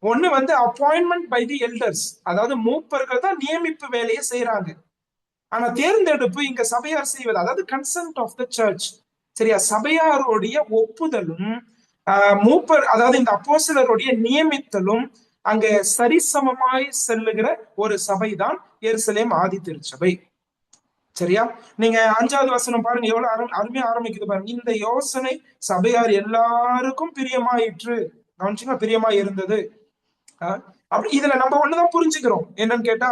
ஒண்ணு வந்து அப்பாயின்மெண்ட் பை தி எல்டர்ஸ், அதாவது மூப்பர்கள் தான் நியமிப்பு வேலையை செய்யறாங்க. ஆனா தேர்ந்தெடுப்பு இங்க சபையார் செய்வது, அதாவது கன்சென்ட் ஆஃப் த சர்ச். சரியா? சபையாருடைய ஒப்புதலும் மூப்பர், அதாவது இந்த அப்போஸ்தலருடைய நியமித்தலும் அங்க சரிசமமாய் செல்லுகிற ஒரு சபைதான் எருசலேம் ஆதி திருச்சபை. சரியா? நீங்க 5வது வசனம் பாருங்க, எவ்வளவு அருமையா ஆரம்பிக்குது பாருங்க. இந்த யோசனை சபையார் எல்லாருக்கும் பிரியமாயிற்று. கவனிச்சுங்க, பிரியமா இருந்தது. அப்படி இதுல நம்ம ஒண்ணுதான் புரிஞ்சுக்கிறோம் என்னன்னு கேட்டா,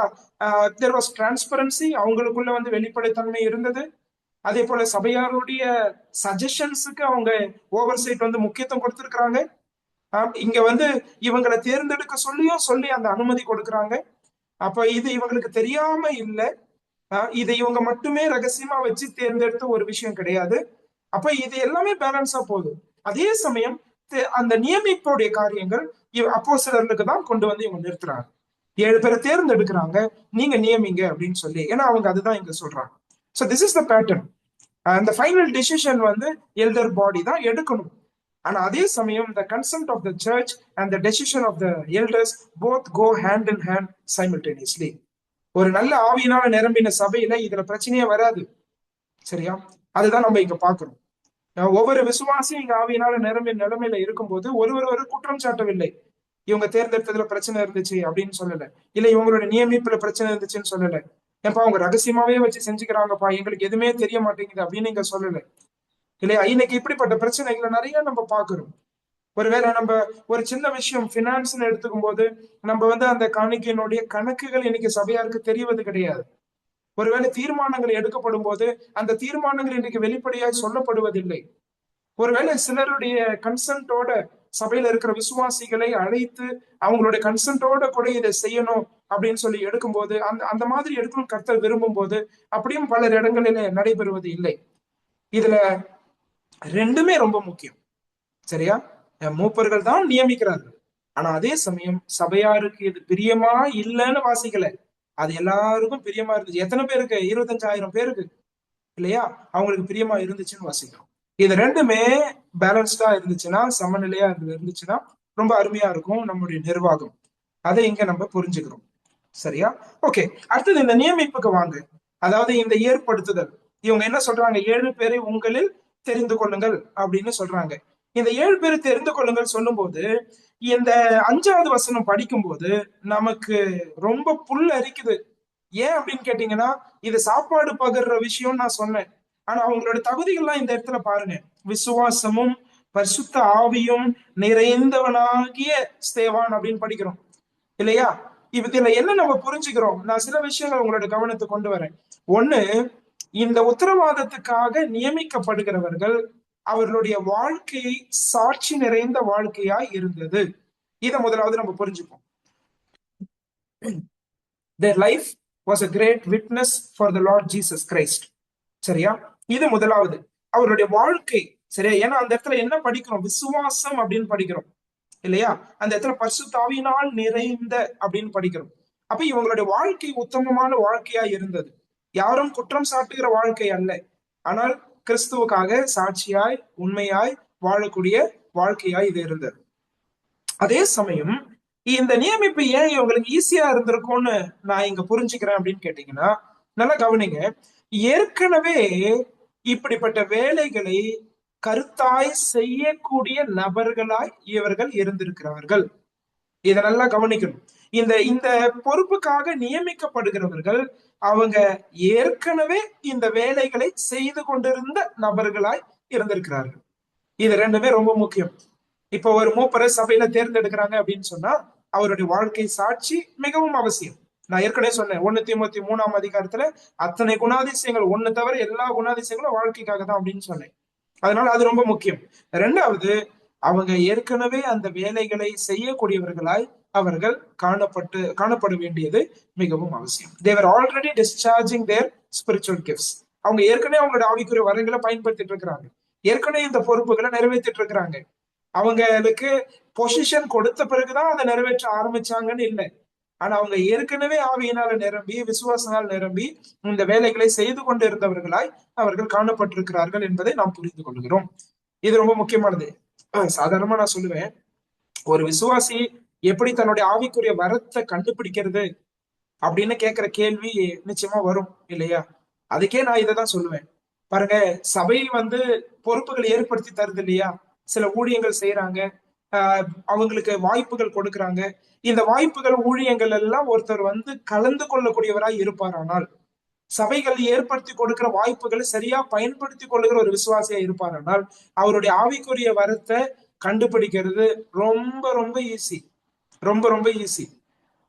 தேர் வாஸ் டிரான்ஸ்பரன்சி, அவங்களுக்குள்ள வந்து வெளிப்படைத்தன்மை இருந்தது. அதே போல சபையாருடைய சஜஷன்ஸுக்கு அவங்க ஓவர் சைட் வந்து முக்கியத்துவம் கொடுத்திருக்கிறாங்க. இங்க வந்து இவங்களை தேர்ந்தெடுக்க சொல்லி அந்த அனுமதி கொடுக்கறாங்க. அப்ப இது இவங்களுக்கு தெரியாம இல்லை, இதை இவங்க மட்டுமே ரகசியமா வச்சு தேர்ந்தெடுத்த ஒரு விஷயம் கிடையாது. அப்ப இது எல்லாமே பேலன்ஸா போகுது. அதே சமயம் அந்த நியமிப்புடைய காரியங்கள் அப்போஸ்தலர்களுக்கு தான் கொண்டு வந்து இவங்க நிறுத்துறாங்க. 7 பேரை தேர்ந்தெடுக்கிறாங்க, நீங்க நியமிங்க அப்படின்னு சொல்லி. ஏன்னா அவங்க அதுதான் இங்க சொல்றாங்க. So this is the pattern. அந்த ஃபைனல் டிசிஷன் வந்து எல்டர் பாடி தான் எடுக்கணும். ஆனா அதே சமயம் the consent of the church and the decision of the elders both go hand in hand simultaneously. ஒரு நல்ல ஆவியினால நிரம்பின சபையில இதுல பிரச்சனையே வராது. சரியா? அதுதான் நம்ம இங்க பாக்குறோம். ஒவ்வொரு விசுவாசியும் இங்க ஆவியினால நிரம்பிய நிலைமையில இருக்கும்போது ஒரு குற்றம் சாட்டவில்லை. இவங்க தேர்ந்தெடுத்ததுல பிரச்சனை இருந்துச்சு அப்படின்னு சொல்லல, இல்ல இவங்களோட நியமிப்புல பிரச்சனை இருந்துச்சுன்னு சொல்லல. ஏன்பா அவங்க ரகசியமாவே வச்சு செஞ்சுக்கிறாங்கப்பா, எங்களுக்கு எதுவுமே தெரிய மாட்டேங்குது அப்படின்னு இங்க சொல்லல இல்லையா? இன்னைக்கு இப்படிப்பட்ட பிரச்சனைகளை நிறைய நம்ம பாக்குறோம். ஒருவேளை நம்ம ஒரு சின்ன விஷயம் பினான்ஸ்னு எடுத்துக்கும் போது நம்ம வந்து அந்த காணிக்கையினுடைய கணக்குகள் இன்னைக்கு சபையாருக்கு தெரிவது கிடையாது. ஒருவேளை தீர்மானங்கள் எடுக்கப்படும் போது அந்த தீர்மானங்கள் இன்னைக்கு வெளிப்படையாக சொல்லப்படுவதில்லை. ஒருவேளை சிலருடைய கன்சென்ட்டோட சபையில இருக்கிற விசுவாசிகளை அழைத்து அவங்களுடைய கன்சென்ட்டோட கூட இதை செய்யணும் அப்படின்னு சொல்லி எடுக்கும்போது அந்த அந்த மாதிரி எடுக்கணும் கர்த்தர் விரும்பும் போது அப்படியும் பல இடங்களில நடைபெறுவது இல்லை. இதுல ரெண்டுமே ரொம்ப முக்கியம். சரியா? மூப்பர்கள் தான் நியமிக்கிறார்கள், ஆனா அதே சமயம் சபையாருக்கு இது பிரியமா இல்லைன்னு வாசிக்கல, அது எல்லாருக்கும் பிரியமா இருந்துச்சு. எத்தனை பேருக்கு? 25,000 பேருக்கு இல்லையா? அவங்களுக்கு பிரியமா இருந்துச்சுன்னு வாசிக்கிறோம். இது ரெண்டுமே பேலன்ஸ்டா இருந்துச்சுன்னா, சமநிலையா இருந்துச்சுன்னா ரொம்ப அருமையா இருக்கும் நம்முடைய நிர்வாகம். அதை இங்க நம்ம புரிஞ்சுக்கிறோம். சரியா? ஓகே, அடுத்தது இந்த நியமிப்புக்கு வாங்க. அதாவது இந்த ஏற்படுத்துதல். இவங்க என்ன சொல்றாங்க? 7 பேரை உங்களில் தெரிந்து கொள்ளுங்கள் அப்படின்னு சொல்றாங்க. இந்த 7 பேரை தெரிந்து கொள்ளுங்கள் சொல்லும்போது, இந்த 5வது வசனம் படிக்கும்போது நமக்கு ரொம்ப புல் அரிக்குது. ஏன் அப்படின்னு கேட்டீங்கன்னா, இது சாப்பாடு பகிர்ற விஷயம் நான் சொன்னேன். ஆனா அவங்களோட தகுதிகள்லாம் இந்த இடத்துல பாருங்க. விசுவாசமும் பரிசுத்த ஆவியும் நிறைந்தவனாகிய ஸ்தேவான் அப்படின்னு படிக்கிறோம் இல்லையா? இதுல என்ன நம்ம புரிஞ்சுக்கிறோம்? நான் சில விஷயங்கள் உங்களோட கவனத்துக்கு கொண்டு வரேன். ஒண்ணு, இந்த உத்தரவாதத்துக்காக நியமிக்கப்படுகிறவர்கள் அவர்களுடைய வாழ்க்கையை சாட்சி நிறைந்த வாழ்க்கையாய் இருந்தது. இதை முதலாவது நம்ம புரிஞ்சுப்போம். Their life was a great witness for the Lord Jesus Christ. சரியா? இது முதலாவது. அவருடைய வாழ்க்கை. சரியா? ஏன்னா அந்த இடத்துல என்ன படிக்கிறோம்? விசுவாசம் அப்படின்னு படிக்கிறோம் இல்லையா? அந்த இடத்துல பரிசுத்த ஆவியினால் நிறைந்த அப்படின்னு படிக்கிறோம். அப்ப இவங்களுடைய வாழ்க்கை உத்தமமான வாழ்க்கையா இருந்தது. யாரும் குற்றம் சாட்டுகிற வாழ்க்கை அல்ல. ஆனால் கிறிஸ்துவுக்காக சாட்சியாய் உண்மையாய் வாழக்கூடிய வாழ்க்கையாய் இது இருந்தது. அதே சமயம் இந்த நியமிப்பு ஏன் இவங்களுக்கு ஈஸியா இருந்திருக்கும்னு நான் இங்க புரிஞ்சுக்கிறேன் அப்படின்னு கேட்டீங்கன்னா, நல்லா கவனிங்க. ஏற்கனவே இப்படிப்பட்ட வேலைகளை கருத்தாய் செய்யக்கூடிய நபர்களாய் இவர்கள் இருந்திருக்கிறார்கள். இதை நல்லா கவனிக்கணும். இந்த இந்த பொறுப்புக்காக நியமிக்கப்படுகிறவர்கள் அவங்க ஏற்கனவே இந்த வேலைகளை செய்து கொண்டிருந்த நபர்களாய் இருந்திருக்கிறார்கள். இது ரெண்டுமே ரொம்ப முக்கியம். இப்ப ஒரு மூப்பரை சபையில தேர்ந்தெடுக்கிறாங்க அப்படின்னு சொன்னா அவருடைய வாழ்க்கை சாட்சி மிகவும் அவசியம். நான் ஏற்கனவே சொன்னேன், 1 தீமோத்தேயு 3ஆம் அதிகாரத்துல அத்தனை குணாதிசயங்கள், ஒண்ணு தவிர எல்லா குணாதிசயங்களும் வாழ்க்கைக்காக தான் அப்படின்னு சொன்னேன். அதனால அது ரொம்ப முக்கியம். ரெண்டாவது, அவங்க ஏற்கனவே அந்த வேலைகளை செய்யக்கூடியவர்களாய் அவர்கள் காணப்பட வேண்டியது மிகவும் அவசியம். தேவர் ஆல்ரெடி டிஸ்சார்ஜிங் தேர் ஸ்பிரிச்சுவல் கிஃப்ட்ஸ். அவங்க ஏற்கனவே அவங்களோட ஆவிக்குரிய வரங்களை பயன்படுத்திட்டு இருக்கிறாங்க. ஏற்கனவே இந்த பொறுப்புகளை நிறைவேற்றிட்டு இருக்கிறாங்க. அவங்களுக்கு பொசிஷன் கொடுத்த பிறகுதான் அதை நிறைவேற்ற ஆரம்பிச்சாங்கன்னு இல்லை. ஆனா அவங்க ஏற்கனவே ஆவியினால நிரம்பி விசுவாசனால் நிரம்பி இந்த வேலைகளை செய்து கொண்டு இருந்தவர்களாய் அவர்கள் காணப்பட்டிருக்கிறார்கள் என்பதை நாம் புரிந்து கொள்கிறோம். இது ரொம்ப முக்கியமானது. சாதாரணமா நான் சொல்லுவேன், ஒரு விசுவாசி எப்படி தன்னுடைய ஆவிக்குரிய வரத்தை கண்டுபிடிக்கிறது அப்படின்னு கேட்கிற கேள்வி நிச்சயமா வரும் இல்லையா? அதுக்கே நான் இதை தான் சொல்லுவேன். பாருங்க, சபை பொறுப்புகளை ஏற்படுத்தி தருது இல்லையா? சில ஊழியங்கள் செய்யறாங்க, அவங்களுக்கு வாய்ப்புகள் கொடுக்கறாங்க. இந்த வாய்ப்புகள் ஊழியங்கள் எல்லாம் ஒருத்தர் கலந்து கொள்ளக்கூடியவராய் இருப்பாரானால், சபைகள் ஏற்படுத்தி கொடுக்கிற வாய்ப்புகளை சரியா பயன்படுத்தி கொள்ளுகிற ஒரு விசுவாசியா இருப்பாரானால், அவருடைய ஆவிக்குரிய வரத்தை கண்டுபிடிக்கிறது ரொம்ப ரொம்ப ஈஸி. ரொம்ப ரொம்ப ஈஸி.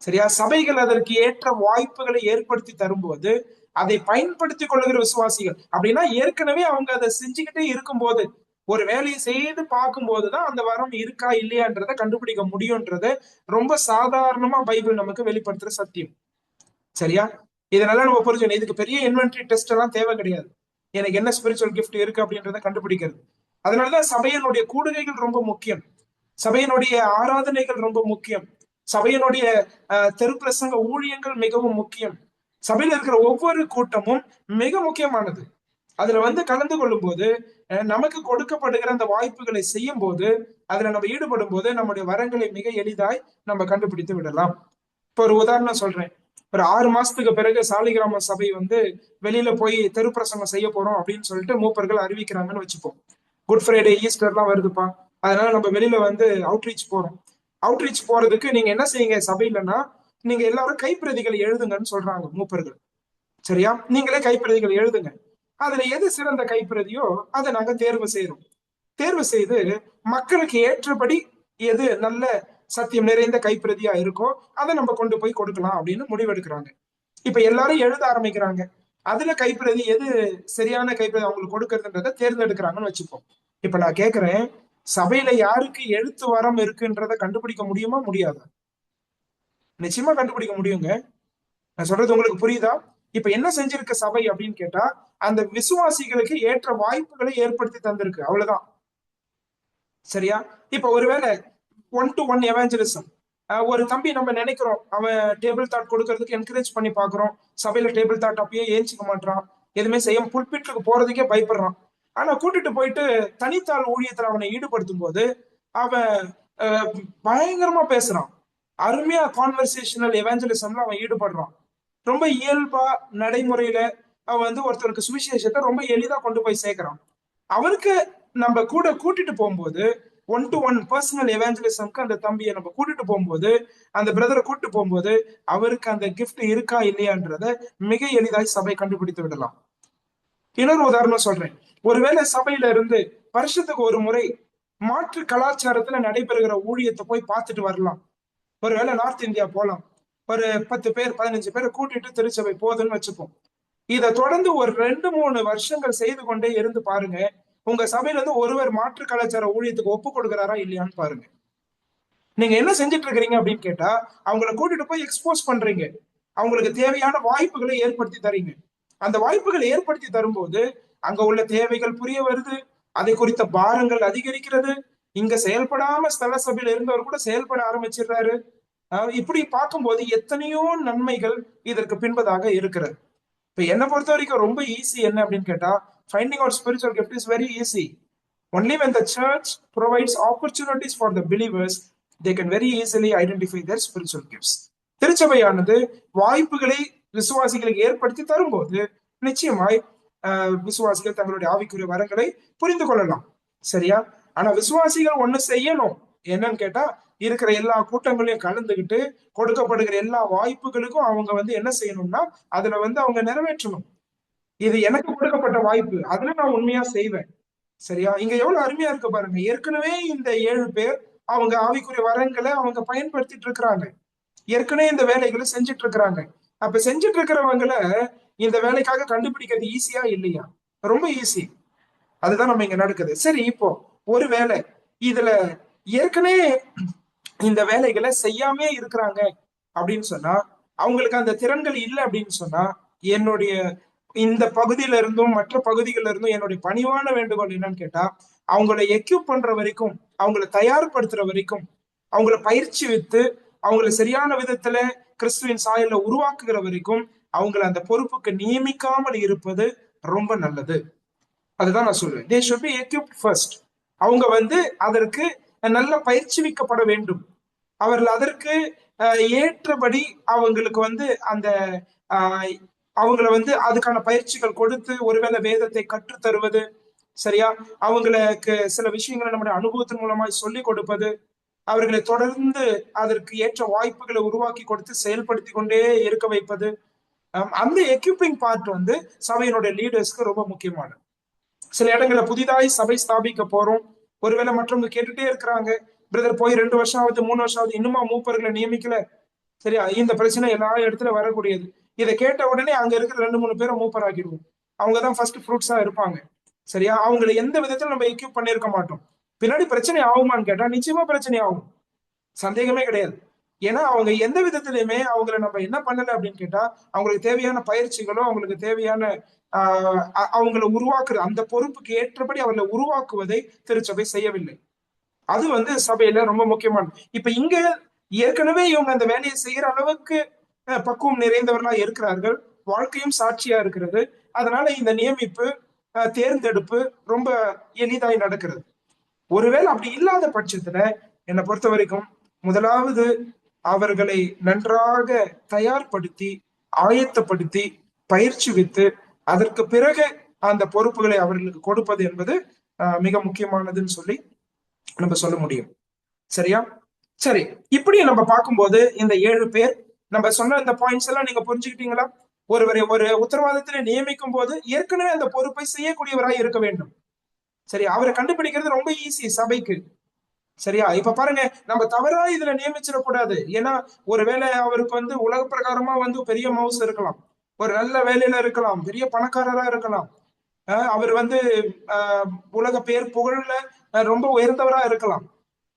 சரியா? சபைகள் அதற்கு ஏற்ற வாய்ப்புகளை ஏற்படுத்தி தரும்போது அதை பயன்படுத்தி கொள்ளுகிற விசுவாசிகள் அப்படின்னா, ஏற்கனவே அவங்க அதை செஞ்சுக்கிட்டே இருக்கும்போது, ஒரு வேலையை செய்து பார்க்கும் போதுதான் அந்த வரம் இருக்கா இல்லையான்றதை கண்டுபிடிக்க முடியும்ன்றத ரொம்ப சாதாரணமா பைபிள் நமக்கு வெளிப்படுத்துற சத்தியம். சரியா? இதனால நம்ம புரிஞ்சுக்கணும், இதுக்கு பெரிய இன்வென்டரி டெஸ்ட் எல்லாம் தேவை கிடையாது. எனக்கு என்ன ஸ்பிரிச்சுவல் கிஃப்ட் இருக்கு அப்படின்றத கண்டுபிடிக்கிறது. அதனாலதான் சபையினுடைய கூடுகைகள் ரொம்ப முக்கியம். சபையினுடைய ஆராதனைகள் ரொம்ப முக்கியம். சபையினுடைய தெருப்பிரசங்க ஊழியங்கள் மிகவும் முக்கியம். சபையில இருக்கிற ஒவ்வொரு கூட்டமும் மிக முக்கியமானது. அதுல கலந்து கொள்ளும் போது, நமக்கு கொடுக்கப்படுகிற அந்த வாய்ப்புகளை செய்யும் போது, அதுல நம்ம ஈடுபடும் போது நம்முடைய வரங்களை மிக எளிதாய் நம்ம கண்டுபிடித்து விடலாம். இப்ப ஒரு உதாரணம் சொல்றேன். ஒரு 6 மாசத்துக்கு பிறகு சாலிகிராம சபை வெளியில போய் தெருப்பிரசங்கம் செய்ய போறோம் அப்படின்னு சொல்லிட்டு மூப்பர்கள் அறிவிக்கிறாங்கன்னு வச்சுப்போம். குட் ஃப்ரைடே, ஈஸ்டர் எல்லாம் வருதுப்பா, அதனால நம்ம வெளியில அவுட்ரீச் போறோம். அவுட்ரீச் போறதுக்கு நீங்க என்ன செய்யுங்க சபையிலன்னா, நீங்க எல்லாரும் கைப்பிரதிகளை எழுதுங்கன்னு சொல்றாங்க மூப்பர்கள். சரியா? நீங்களே கைப்பிரதிகள் எழுதுங்க. அதுல எது சிறந்த கைப்பிரதியோ அதை நாங்க தேர்வு செய்யறோம். தேர்வு செய்து மக்களுக்கு ஏற்றபடி எது நல்ல சத்தியம் நிறைந்த கைப்பிரதியா இருக்கோ அதை நம்ம கொண்டு போய் கொடுக்கலாம் அப்படின்னு முடிவெடுக்கிறாங்க. இப்ப எல்லாரும் எழுத ஆரம்பிக்கிறாங்க. அதுல கைப்பிரதி எது சரியான கைப்பிரதி அவங்களுக்கு கொடுக்கறதுன்றத தேர்ந்தெடுக்கிறாங்கன்னு வச்சுப்போம். இப்ப நான் கேக்குறேன், சபையில யாருக்கு எழுத்து வரம் இருக்குன்றத கண்டுபிடிக்க முடியுமா முடியாதா? நிச்சயமா கண்டுபிடிக்க முடியுங்க. நான் சொல்றது உங்களுக்கு புரியுதா? இப்ப என்ன செஞ்சிருக்க சபை அப்படின்னு கேட்டா, அந்த விசுவாசிகளுக்கு ஏற்ற வாய்ப்புகளை ஏற்படுத்தி தந்திருக்கு, அவ்வளவுதான். சரியா? இப்ப ஒருவேளை 1-to-1 எவாஞ்சலிசம், ஒரு தம்பி நம்ம நினைக்கிறோம், அவன் டேபிள் தாட் கொடுக்கறதுக்கு என்கரேஜ் பண்ணி பாக்குறோம். சபையில டேபிள் தாட் அப்பயே ஏஞ்சிக்க மாட்டான், எதுவுமே செய்ய, புல்பிட்டுக்கு போறதுக்கே பயப்படுறான். ஆனா கூட்டிட்டு போயிட்டு தனித்தாள் ஊழியத்துல அவனை ஈடுபடுத்தும் போது அவன் பயங்கரமா பேசுறான். அருமையா கான்வர்சேஷனல் எவாஞ்சலிசம்ல அவன் ஈடுபடுறான். ரொம்ப இயல்பா நடைமுறையில அவன் வந்து ஒருத்தருக்கு சுவிசேஷத்தை ரொம்ப எளிதா கொண்டு போய் சேர்க்கிறான். அவருக்கு நம்ம கூட கூட்டிட்டு போகும்போது, ஒன் டு ஒன் பர்சனல் எவாஞ்சலிசம்க்கு அந்த தம்பியை நம்ம கூட்டிட்டு போகும்போது, அந்த பிரதரை கூட்டிட்டு போகும்போது, அவருக்கு அந்த கிஃப்ட் இருக்கா இல்லையான்றத மிக எளிதாய் சபை கண்டுபிடித்து விடலாம். இன்னொரு உதாரணம் சொல்றேன். ஒருவேளை சபையில இருந்து வருஷத்துக்கு ஒரு முறை மாற்று கலாச்சாரத்துல நடைபெறுகிற ஊழியத்தை போய் பார்த்துட்டு வரலாம். ஒருவேளை நார்த் இந்தியா போலாம். ஒரு 10 பேர் 15 பேரை கூட்டிட்டு திருச்சபை போகுதுன்னு வச்சுப்போம். இதை தொடர்ந்து ஒரு 2-3 வருஷங்கள் செய்து கொண்டே இருந்து பாருங்க. உங்க சபையில இருந்து ஒருவர் மாற்று கலாச்சார ஊழியத்துக்கு ஒப்பு கொடுக்கிறாரா இல்லையான்னு பாருங்க. நீங்க என்ன செஞ்சுட்டு இருக்கிறீங்க அப்படின்னு கேட்டா, அவங்களை கூட்டிட்டு போய் எக்ஸ்போஸ் பண்றீங்க. அவங்களுக்கு தேவையான வாய்ப்புகளை ஏற்படுத்தி தரீங்க. அந்த வாய்ப்புகளை ஏற்படுத்தி தரும்போது அங்க உள்ள தேவைகள் புரிய வருது. அதை குறித்த பாரங்கள் அதிகரிக்கிறது. இங்க செயல்படாம ஸ்தல சபையில இருந்தவர் கூட செயல்பட ஆரம்பிச்சிடுறாரு. இப்படி பார்க்கும்போது எத்தனையோ நன்மைகள் இதற்கு பின்பதாக இருக்கிறது. இப்ப என்னை பொறுத்த வரைக்கும் ரொம்ப ஈஸி என்ன அப்படின்னு கேட்டா, finding out spiritual gift is very easy. Only when the church provides opportunities for the believers, they can very easily identify their spiritual gifts. திருச்சபையானது வாய்ப்புகளை விசுவாசிகளுக்கு ஏற்படுத்தி தரும்போது நிச்சயமாய் விசுவாசிகள் தங்களுடைய ஆவிக்குரிய வரங்களை புரிந்து கொள்ளலாம். சரியா? ஆனா விசுவாசிகள் ஒண்ணு செய்யணும். என்னன்னு கேட்டா, இருக்கிற எல்லா கூட்டங்களையும் கலந்துகிட்டு கொடுக்கப்படுகிற எல்லா வாய்ப்புகளுக்கும் அவங்க வந்து என்ன செய்யணும்னா அதுல வந்து அவங்க நிறைவேற்றணும். இது எனக்கு கொடுக்கப்பட்ட வாய்ப்பு, அதுல நான் உண்மையா செய்வேன். சரியா? இங்க எவ்வளவு அருமையா இருக்கு பாருங்க. ஏற்கனவே இந்த 7 பேர் அவங்க ஆவிக்குரிய வரங்களை அவங்க பயன்படுத்திட்டு இருக்கிறாங்க. ஏற்கனவே இந்த வேலைகளை செஞ்சுட்டு இருக்கிறாங்க. அப்ப செஞ்சுட்டு இருக்கிறவங்களை இந்த வேலைக்காக கண்டுபிடிக்கிறது ஈஸியா இல்லையா? ரொம்ப ஈஸி. அதுதான் நம்ம இங்க நடக்குது. சரி, இப்போ ஒரு வேலை இதுல ஏற்கனவே இந்த வேலைகளை செய்யாமே இருக்கிறாங்க அப்படின்னு சொன்னா, அவங்களுக்கு அந்த திறன்கள் இல்லை அப்படின்னு சொன்னா, என்னுடைய இந்த பகுதியில இருந்தும் மற்ற பகுதிகளில இருந்தும் என்னுடைய பணிவான வேண்டுகோள் என்னன்னு கேட்டா, அவங்களை எக்யூப் பண்ற வரைக்கும், அவங்களை தயார்படுத்துற வரைக்கும், அவங்கள பயிற்சி வித்து அவங்களை சரியான விதத்துல கிறிஸ்துவின் சாயல்ல உருவாக்குகிற வரைக்கும் அவங்களை அந்த பொறுப்புக்கு நியமிக்காமல் இருப்பது ரொம்ப நல்லது. அதுதான் நான் சொல்லுவேன். They should be equipped first. அவங்க வந்து அதற்கு நல்ல பயிற்சிவிக்கப்பட வேண்டும். அவர்கள் அதற்கு ஏற்றபடி அவங்களுக்கு வந்து அந்த அவங்கள வந்து அதுக்கான பயிற்சிகள் கொடுத்து ஒருவேளை வேதத்தை கற்று தருவது, சரியா? அவங்களுக்கு சில விஷயங்களை நம்முடைய அனுபவத்தின் மூலமாய் சொல்லி கொடுப்பது, அவர்களை தொடர்ந்து அதற்கு ஏற்ற வாய்ப்புகளை உருவாக்கி கொடுத்து செயல்படுத்தி கொண்டே இருக்க வைப்பது, அந்த எக்யூப்பிங் பார்ட் வந்து சபையினுடைய லீடர்ஸ்க்கு ரொம்ப முக்கியமானது. சில இடங்களை புதிதாய் சபை ஸ்தாபிக்க போறோம். ஒருவேளை மற்றவங்க கேட்டுட்டே இருக்கிறாங்க, பிரதர் போய் 2 வருஷம் ஆகுது 3 வருஷம் ஆகுது இன்னுமா மூப்பர்களை நியமிக்கல. சரியா? இந்த பிரச்சனை எல்லா இடத்துல வரக்கூடியது. இதை கேட்ட உடனே அங்க இருக்கிற 2-3 பேரை மூப்பர் ஆக்கிடுவோம். அவங்கதான் ஃபர்ஸ்ட் ஃப்ரூட்ஸா இருப்பாங்க. சரியா? அவங்களை எந்த விதத்துல நம்ம எக்யூப் பண்ணிருக்க மாட்டோம். பின்னாடி பிரச்சனை ஆகுமான்னு கேட்டா நிச்சயமா பிரச்சனை ஆகும், சந்தேகமே கிடையாது. ஏன்னா அவங்க எந்த விதத்திலயுமே அவங்களை நம்ம என்ன பண்ணல அப்படின்னு கேட்டா, அவங்களுக்கு தேவையான பயிற்சிகளோ அவங்களுக்கு தேவையான அவங்களை உருவாக்குற அந்த பொறுப்புக்கு ஏற்றபடி அவர்களை உருவாக்குவதை திருச்சபை செய்யவில்லை. அது வந்து சபையில ரொம்ப முக்கியமானது. இப்ப இங்க ஏற்கனவே இவங்க அந்த வேலையை செய்யற அளவுக்கு பக்குவம் நிறைந்தவர்களா இருக்கிறார்கள். வாழ்க்கையும் சாட்சியா இருக்கிறது. அதனால இந்த நியமிப்பு தேர்ந்தெடுப்பு ரொம்ப எளிதாய் நடக்கிறது. ஒருவேளை அப்படி இல்லாத பட்சத்துல என்னை பொறுத்த வரைக்கும் முதலாவது அவர்களை நன்றாக தயார்படுத்தி ஆயத்தப்படுத்தி பயிற்சி வித்து அதற்கு பிறகு அந்த பொறுப்புகளை அவர்களுக்கு கொடுப்பது என்பது மிக முக்கியமானதுன்னு சொல்லி நம்ம சொல்ல முடியும். சரியா? சரி, இப்படி நம்ம பார்க்கும்போது இந்த 7 பேர் நம்ம சொன்ன இந்த பாயிண்ட்ஸ் எல்லாம் நீங்க புரிஞ்சுக்கிட்டீங்களா? ஒருவரை ஒரு உத்தரவாதத்திலே நியமிக்கும் போது ஏற்கனவே அந்த பொறுப்பை செய்யக்கூடியவராய் இருக்க வேண்டும். சரி, அவரை கண்டுபிடிக்கிறது ரொம்ப ஈஸி சபைக்கு. சரியா? இப்ப பாருங்க, நம்ம தவறா இதுல நியமிச்சிடக்கூடாது. ஏன்னா ஒருவேளை அவருக்கு வந்து உலக பிரகாரமா வந்து பெரிய மவுஸ் இருக்கலாம், ஒரு நல்ல வேலையில இருக்கலாம், பெரிய பணக்காரரா இருக்கலாம், அவர் வந்து உலக பேர் புகழ்ல ரொம்ப உயர்ந்தவரா இருக்கலாம்.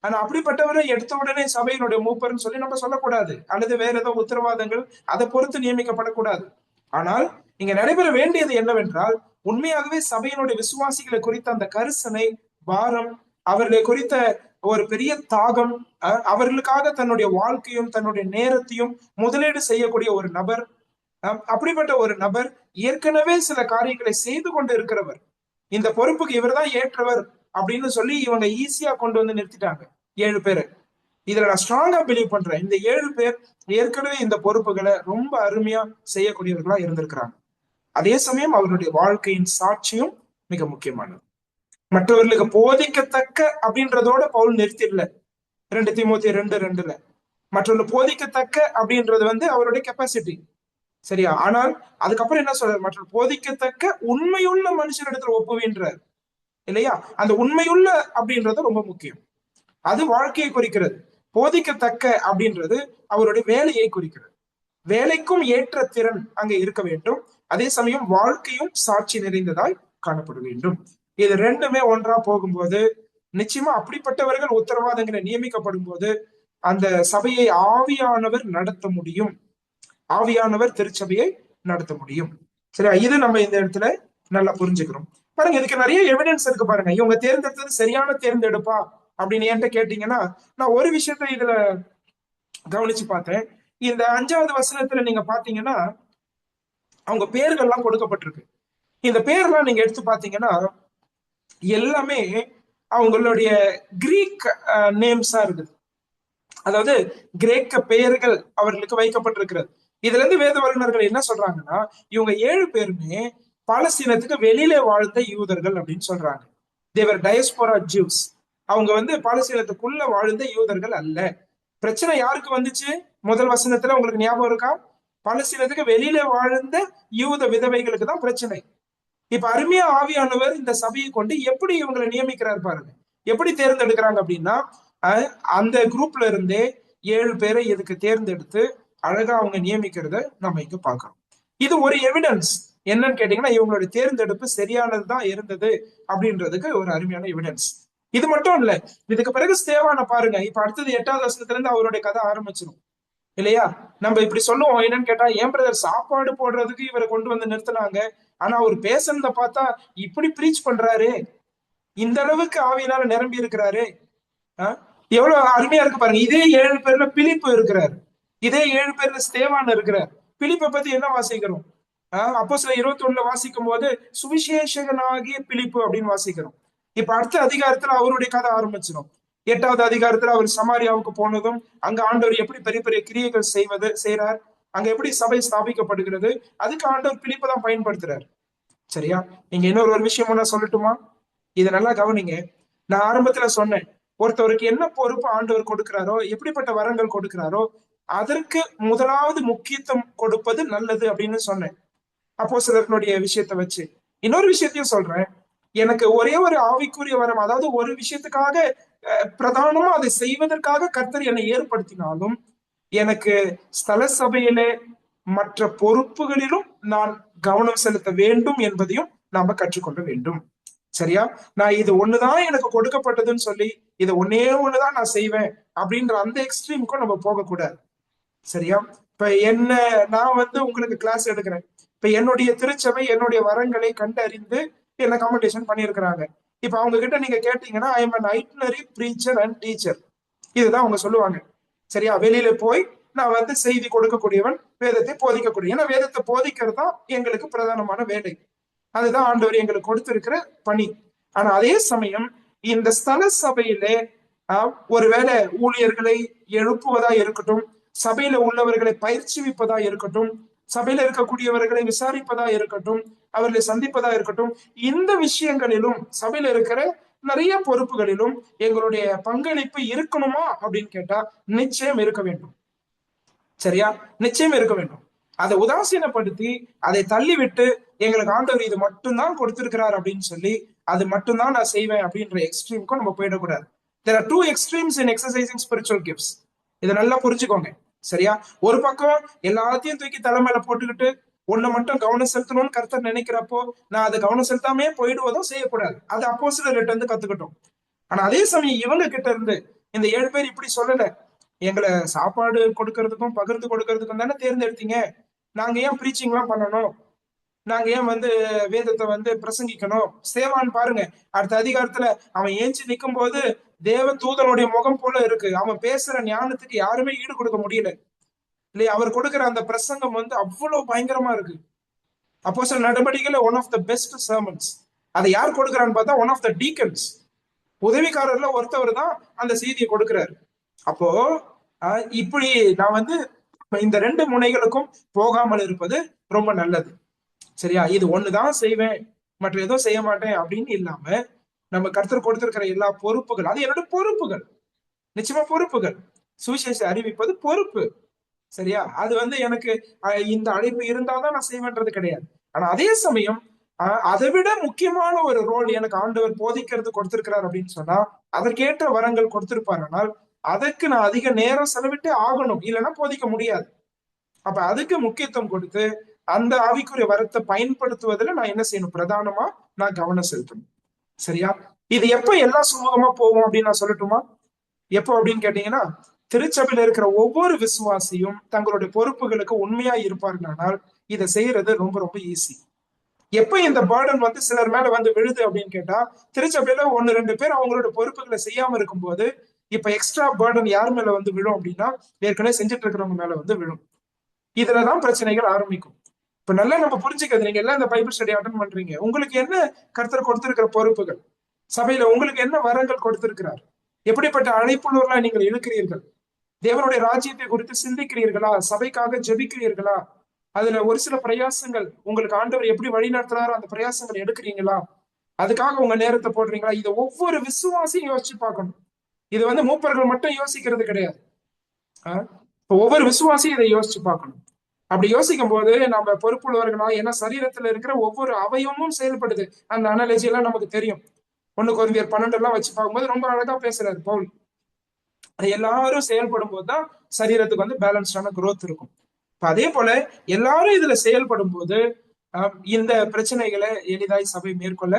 ஆனா அப்படிப்பட்டவரை எடுத்த உடனே சபையினுடைய மூப்பர்னு சொல்லி நம்ம சொல்லக்கூடாது, அல்லது வேற ஏதோ உத்தரவாதங்கள் அதை பொறுத்து நியமிக்கப்படக்கூடாது. ஆனால் இங்க நடைபெற வேண்டியது என்னவென்றால், உண்மையாகவே சபையினுடைய விசுவாசிகளை குறித்த அந்த கரிசனை, பாரம், அவர்களை குறித்த ஒரு பெரிய தாகம், அவர்களுக்காக தன்னுடைய வாழ்க்கையும் தன்னுடைய நேரத்தையும் முதலீடு செய்யக்கூடிய ஒரு நபர், அப்படிப்பட்ட ஒரு நபர் ஏற்கனவே சில காரியங்களை செய்து கொண்டு இருக்கிறவர், இந்த பொறுப்புக்கு இவர் தான் ஏற்றவர் அப்படின்னு சொல்லி இவங்க ஈஸியா கொண்டு வந்து நிறுத்திட்டாங்க 7 பேரு. இதுல நான் ஸ்ட்ராங்கா பிலீவ் பண்றேன். இந்த 7 பேர் ஏற்கனவே இந்த பொறுப்புகளை ரொம்ப அருமையா செய்யக்கூடியவர்களா இருந்திருக்கிறாங்க. அதே சமயம் அவருடைய வாழ்க்கையின் சாட்சியும் மிக முக்கியமானது. மற்றவர்களுக்கு போதிக்கத்தக்க அப்படின்றதோட பவுல் நிறுத்திடல. 2 தீமோத்தேயு 2:2 மற்றவர்கள் போதிக்கத்தக்க அப்படின்றது அவருடைய கெப்பாசிட்டி. சரியா? ஆனால் அதுக்கப்புறம் என்ன சொல்றாரு? மற்ற போதிக்கத்தக்க உண்மையுள்ள மனுஷனிடத்துல ஒப்புவின்றார் இல்லையா? அந்த உண்மையுள்ள அப்படின்றது ரொம்ப முக்கியம். அது வாழ்க்கையை குறிக்கிறது. போதிக்கத்தக்க அப்படின்றது அவருடைய வேலையை குறிக்கிறது. வேலைக்கும் ஏற்ற திறன் அங்க இருக்க வேண்டும். அதே சமயம் வாழ்க்கையும் சாட்சி நிறைந்ததாய் காணப்பட வேண்டும். இது ரெண்டுமே ஒன்றா போகும்போது நிச்சயமா அப்படிப்பட்டவர்கள் உத்தரவாதங்களை நியமிக்கப்படும் போது அந்த சபையை ஆவியானவர் நடத்த முடியும். ஆவியானவர் திருச்சபையை நடத்த முடியும். சரியா? இது நம்ம இந்த இடத்துல நல்லா புரிஞ்சுக்கிறோம். பாருங்க, இதுக்கு நிறைய எவிடன்ஸ் இருக்கு. பாருங்க, இவங்க தேர்ந்தெடுத்தது சரியான தேர்ந்தெடுப்பா அப்படின்னு என்கிட்ட கேட்டீங்கன்னா, நான் ஒரு விஷயத்த இதுல கவனிச்சு பார்த்தேன். இந்த 5வது வசனத்துல நீங்க பாத்தீங்கன்னா அவங்க பேர்கள்லாம் கொடுக்கப்பட்டிருக்கு. இந்த பேர்லாம் நீங்க எடுத்து பாத்தீங்கன்னா எல்லாமே அவங்களுடைய கிரீக் நேம்ஸா இருக்குது. அதாவது கிரேக்க பெயர்கள் அவர்களுக்கு வைக்கப்பட்டிருக்கிறது. இதுல இருந்து வேத வல்லுநர்கள் என்ன சொல்றாங்கன்னா, இவங்க 7 பேருமே பாலஸ்தீனத்துக்கு வெளியில வாழ்ந்த யூதர்கள் அப்படின்னு சொல்றாங்க. தேவர் டயஸ்போரா ஜூஸ். அவங்க பாலஸ்தீனத்துக்குள்ள வாழ்ந்த யூதர்கள் அல்ல. பிரச்சனை யாருக்கு வந்துச்சு? முதல் வசனத்துல உங்களுக்கு ஞாபகம் இருக்கா? பாலஸ்தீனத்துக்கு வெளியில வாழ்ந்த யூத விதவைகளுக்கு தான் பிரச்சனை. இப்ப அருமையா ஆவியானவர் இந்த சபையை கொண்டு எப்படி இவங்களை நியமிக்கிறார் பாருங்க. எப்படி தேர்ந்தெடுக்கிறாங்க அப்படின்னா, அந்த குரூப்ல இருந்தே 7 பேரை இதுக்கு தேர்ந்தெடுத்து அழகா அவங்க நியமிக்கிறத நம்ம இங்க பாக்குறோம். இது ஒரு எவிடன்ஸ். என்னன்னு கேட்டீங்கன்னா, இவங்களுடைய தேர்ந்தெடுப்பு சரியானதுதான் இருந்தது அப்படின்றதுக்கு ஒரு அருமையான எவிடன்ஸ். இது மட்டும் இல்ல, இதுக்கு பிறகு ஸ்தேவான பாருங்க. இப்ப அடுத்தது 8வது வசனத்துல இருந்து அவருடைய கதை ஆரம்பிச்சிடும் இல்லையா? நம்ம இப்படி சொல்லுவோம். என்னன்னு கேட்டா, ஏன் பிரதர் சாப்பாடு போடுறதுக்கு இவரை கொண்டு வந்து நிறுத்தினாங்க, ஆனா அவர் பேசுனத பார்த்தா இப்படி பிரீச் பண்றாரு, இந்த அளவுக்கு ஆவியினால நிரம்பி இருக்கிறாரு. எவ்வளவு அருமையா இருக்கு பாருங்க. இதே 7 பேர்ல பிலிப்பு இருக்கிறார். இதே 7 பேர்ல ஸ்தேவான் இருக்கிறார். பிலிப்பை பத்தி என்ன வாசிக்கிறோம்? அப்போஸ்தலர் 21 வாசிக்கும் போது சுவிசேஷகனாகிய பிலிப்பு அப்படின்னு வாசிக்கிறோம். இப்ப அடுத்த அதிகாரத்துல அவருடைய கதை ஆரம்பிச்சிடும். 8வது அதிகாரத்துல அவர் சமாரியாவுக்கு போனதும் அங்க ஆண்டவர் எப்படி பெரிய பெரிய கிரியைகள் செய்யறார், அங்க எப்படி சபை ஸ்தாபிக்கப்படுகிறது, அதுக்கு ஆண்டவர் பிலிப்பை தான் பயன்படுத்துறாரு. சரியா? நீங்க இன்னொரு விஷயம் நான் சொல்லட்டுமா? இதை நல்லா கவனிங்க. நான் ஆரம்பத்துல சொன்னேன், ஒருத்தவருக்கு என்ன பொறுப்பு ஆண்டவர் கொடுக்கிறாரோ, எப்படிப்பட்ட வரங்கள் கொடுக்கிறாரோ அதற்கு முதலாவது முக்கியத்துவம் கொடுப்பது நல்லது அப்படின்னு சொன்னேன். அப்போஸ்தலர்களுடைய விஷயத்தை வச்சு இன்னொரு விஷயத்தையும் சொல்றேன். எனக்கு ஒரே ஒரு ஆவிக்குரிய வரம், அதாவது ஒரு விஷயத்துக்காக பிரதானமா அதை செய்வதற்காக கர்த்தர் என்னை ஏற்படுத்தினாலும் எனக்கு ஸ்தல சபையிலே மற்ற பொறுப்புகளிலும் நான் கவனம் செலுத்த வேண்டும் என்பதையும் நாம கற்றுக்கொள்ள வேண்டும். சரியா? நான் இது ஒண்ணுதான் எனக்கு கொடுக்கப்பட்டதுன்னு சொல்லி இதை ஒண்ணுதான் நான் செய்வேன் அப்படின்ற அந்த எக்ஸ்ட்ரீமுக்கும் நம்ம போகக்கூடாது. சரியா? இப்ப நான் உங்களுக்கு கிளாஸ் எடுக்கிறேன். இப்ப என்னுடைய திருச்சபை என்னுடைய வரங்களை கண்டறிந்து என்ன கமெண்டேஷன் பண்ணியிருக்கிறாங்க. இப்ப அவங்க கிட்ட நீங்க கேட்டீங்கன்னா, I am an itinerary preacher and teacher, இதுதான் அவங்க சொல்லுவாங்க. சரியா? வெளியில போய் நான் செய்தி கொடுக்கக்கூடியவன், வேதத்தை போதிக்கக்கூடிய. ஏன்னா வேதத்தை போதிக்கிறது தான் எங்களுக்கு பிரதானமான வேலை. அதுதான் ஆண்டவர் எங்களுக்கு கொடுத்திருக்கிற பணி. ஆனா அதே சமயம் இந்த ஸ்தல சபையிலே ஒருவேளை ஊழியர்களை எழுப்புவதா இருக்கட்டும், சபையில உள்ளவர்களை பயிற்சிவிப்பதா இருக்கட்டும், சபையில இருக்கக்கூடியவர்களை விசாரிப்பதா இருக்கட்டும், அவர்களை சந்திப்பதா இருக்கட்டும், இந்த விஷயங்களிலும் சபையில இருக்கிற நிறைய பொறுப்புகளிலும் எங்களுடைய பங்களிப்பு இருக்கணுமா அப்படின்னு கேட்டா நிச்சயம் இருக்க வேண்டும். சரியா? நிச்சயம் இருக்க வேண்டும். அதை உதாசீனப்படுத்தி அதை தள்ளிவிட்டு எங்களுக்கு ஆண்டவர் இது மட்டும்தான் கொடுத்திருக்கிறார் அப்படின்னு சொல்லி அது மட்டும்தான் நான் செய்வேன் அப்படின்ற எக்ஸ்ட்ரீமுக்கும் நம்ம போயிடக்கூடாது. There are two extremes in exercising spiritual gifts. இதை நல்லா புரிஞ்சுக்கோங்க. சரியா? ஒரு பக்கம் எல்லாத்தையும் தூக்கி தலைமையில போட்டுக்கிட்டு ஒண்ணு மட்டும் கவனம் செலுத்தணும்னு கர்த்தர் நினைக்கிறப்போ நான் அதை கவனம் செலுத்தாமே போயிடுவதும் செய்யக்கூடாது. அது அப்போஸ்தலர்கிட்ட இருந்து கத்துக்கிட்டோம். ஆனா அதே சமயம் இவங்க கிட்ட இருந்து இந்த 7 பேர் இப்படி சொல்லல. எங்களை சாப்பாடு கொடுக்கறதுக்கும் பகிர்ந்து கொடுக்கறதுக்கும் தானே தேர்ந்தெடுத்தீங்க, நாங்க ஏன் பிரீச்சிங் எல்லாம் பண்ணணும், நாங்க ஏன் வேதத்தை பிரசங்கிக்கணும். சேவான் பாருங்க, அடுத்த அதிகாரத்துல அவன் ஏஞ்சி நிற்கும் போது தேவ தூதனுடைய முகம் போல இருக்கு. அவன் பேசுற ஞானத்துக்கு யாருமே ஈடு கொடுக்க முடியல இல்லையா? அவர் கொடுக்கிற அந்த பிரசங்கம் அவ்வளவு பயங்கரமா இருக்கு. அப்போஸ்தலர் நடவடிக்கையில one of the best sermons. அதை யார் கொடுக்குறான்னு பார்த்தா ஒன் ஆஃப் த டீக்கன்ஸ், உதவிக்காரர்ல ஒருத்தவர் தான் அந்த செய்தியை கொடுக்கிறாரு. அப்போ இப்படி நான் வந்து இந்த ரெண்டு முனைகளுக்கும் போகாமல் இருப்பது ரொம்ப நல்லது. சரியா? இது ஒண்ணுதான் செய்வேன், மற்ற எதுவும் செய்ய மாட்டேன் அப்படின்னு இல்லாம, நம்ம கர்த்தர் கொடுத்திருக்கிற எல்லா பொறுப்புகள், அது என்னோட பொறுப்புகள், நிச்சயமா பொறுப்புகள். சுவிசேஷ அறிவிப்பது பொறுப்பு. சரியா? அது வந்து எனக்கு இந்த அழைப்பு இருந்தாதான் நான் செய்வேன்றது கிடையாது. ஆனா அதே சமயம் அதை விட முக்கியமான ஒரு ரோல் எனக்கு ஆண்டவர் போதிக்கிறது கொடுத்திருக்கிறார் அப்படின்னு சொன்னா, அதற்கேற்ற வரங்கள் கொடுத்திருப்பாருனால் அதற்கு நான் அதிக நேரம் செலவிட்டு ஆகணும், இல்லைன்னா போதிக்க முடியாது. அப்ப அதுக்கு முக்கியத்துவம் கொடுத்து அந்த ஆவிக்குரிய வரத்தை பயன்படுத்துவதில் நான் என்ன செய்யணும்? பிரதானமா நான் கவனம் செலுத்தணும். சரியா? இது எப்ப எல்லாம் சுமூகமா போகும் அப்படின்னு நான் சொல்லட்டுமா? எப்போ அப்படின்னு கேட்டீங்கன்னா, திருச்சபையில இருக்கிற ஒவ்வொரு விசுவாசியும் தங்களுடைய பொறுப்புகளுக்கு உண்மையா இருப்பார்களானால் இதை செய்யறது ரொம்ப ரொம்ப ஈஸி. எப்ப இந்த பேர்டன் வந்து சிலர் மேல வந்து விழுது அப்படின்னு கேட்டா, திருச்சபையில ஒன்னு ரெண்டு பேர் அவங்களோட பொறுப்புகளை செய்யாம இருக்கும்போது இப்ப எக்ஸ்ட்ரா பேர்டன் யார் மேல வந்து விழும் அப்படின்னா, ஏற்கனவே செஞ்சுட்டு இருக்கிறவங்க மேல வந்து விழும். இதுலதான் பிரச்சனைகள் ஆரம்பிக்கும். இப்ப நல்லா நம்ம புரிஞ்சுக்கிறது, நீங்க எல்லாம் இந்த பைபிள் ஸ்டடி அட்டன் பண்றீங்க, உங்களுக்கு என்ன கர்த்தர் கொடுத்திருக்கிற பொறுப்புகள், சபையில உங்களுக்கு என்ன வரங்கள் கொடுத்திருக்கிறார், எப்படிப்பட்ட அழைப்புள்ளவர்களா நீங்கள் இருக்கிறீர்கள், தேவனுடைய ராஜ்யத்தை குறித்து சிந்திக்கிறீர்களா, சபைக்காக ஜெபிக்கிறீர்களா, அதுல ஒரு சில பிரயாசங்கள் உங்களுக்கு ஆண்டவர் எப்படி வழி நடத்துறாரோ அந்த பிரயாசங்கள் எடுக்கிறீங்களா, அதுக்காக உங்க நேரத்தை போடுறீங்களா? இதை ஒவ்வொரு விசுவாசியும் யோசிச்சு பார்க்கணும். இது வந்து மூப்பர்கள் மட்டும் யோசிக்கிறது கிடையாது. இப்போ ஒவ்வொரு விசுவாசியும் இதை யோசிச்சு பார்க்கணும். அப்படி யோசிக்கும் போது நம்ம பொறுப்புள்ளவர்களா, ஏன்னா சரீரத்துல இருக்கிற ஒவ்வொரு அவயவமும் செயல்படுது. அந்த அனாலஜி எல்லாம் நமக்கு தெரியும். 1 கொரிந்தியர் 12 எல்லாம் வச்சு பார்க்கும்போது ரொம்ப அழகா பேசுறாரு பவுல். எல்லாரும் செயல்படும் போதுதான் சரீரத்துக்கு வந்து பேலன்ஸ்டான growth இருக்கும். அதே போல எல்லாரும் இதுல செயல்படும் போது இந்த பிரச்சனைகளை எளிதாய் சபை மேற்கொள்ள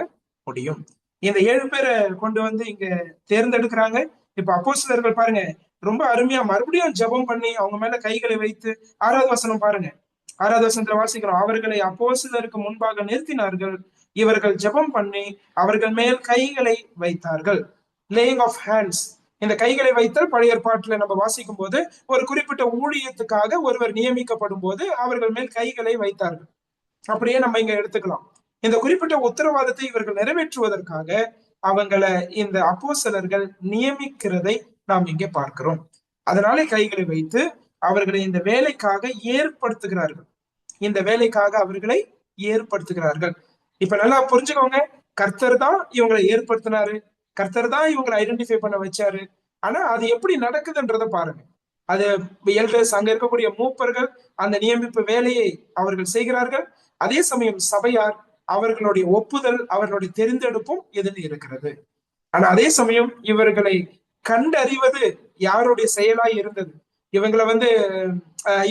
முடியும். இந்த 7 பேரை கொண்டு வந்து இங்க தேர்ந்தெடுக்கிறாங்க. இப்ப அப்போஸ்தலர்கள் பாருங்க, ரொம்ப அருமையா மறுபடியும் ஜெபம் பண்ணி அவங்க மேல கைகளை வைத்து, 6வது வசனம் பாருங்க. 6வது வசனத்துல வாசிக்கிறோம், அவர்களை அப்போஸ்தலருக்கு முன்பாக நிறுத்தினார்கள், இவர்கள் ஜெபம் பண்ணி அவர்கள் மேல் கைகளை வைத்தார்கள். Laying of hands. இந்த கைகளை வைத்தல் பழைய ஏற்பாட்டுல நம்ம வாசிக்கும் போது ஒரு குறிப்பிட்ட ஊழியத்துக்காக ஒருவர் நியமிக்கப்படும் போது அவர்கள் மேல் கைகளை வைத்தார்கள். அப்படியே நம்ம இங்க எடுத்துக்கலாம். இந்த குறிப்பிட்ட உத்தரவாதத்தை இவர்கள் நிறைவேற்றுவதற்காக அவங்களை இந்த அப்போஸ்தலர்கள் நியமிக்கிறதை நாம் இங்கே பார்க்கிறோம். அதனாலே கைகளை வைத்து அவர்களை இந்த வேலைக்காக ஏற்படுத்துகிறார்கள். இந்த வேலைக்காக அவர்களை ஏற்படுத்துகிறார்கள். இப்ப நல்லா புரிஞ்சுக்கோங்க, கர்த்தர் தான் இவங்களை ஏற்படுத்தினாரு, கர்த்தர் தான் இவங்களை ஐடென்டிஃபை பண்ண வச்சாரு. ஆனா அது எப்படி நடக்குதுன்றத பாருங்க. அது எல்டர்ஸ், அங்க இருக்கக்கூடிய மூப்பர்கள் அந்த நியமிப்பு வேலையை அவர்கள் செய்கிறார்கள். அதே சமயம் சபையார் அவர்களுடைய ஒப்புதல், அவர்களுடைய தெரிந்தெடுப்பும் எதில் இருக்கிறது. ஆனா அதே சமயம் இவர்களை கண்டறிவது யாருடைய செயலாய் இருந்தது? இவங்களை வந்து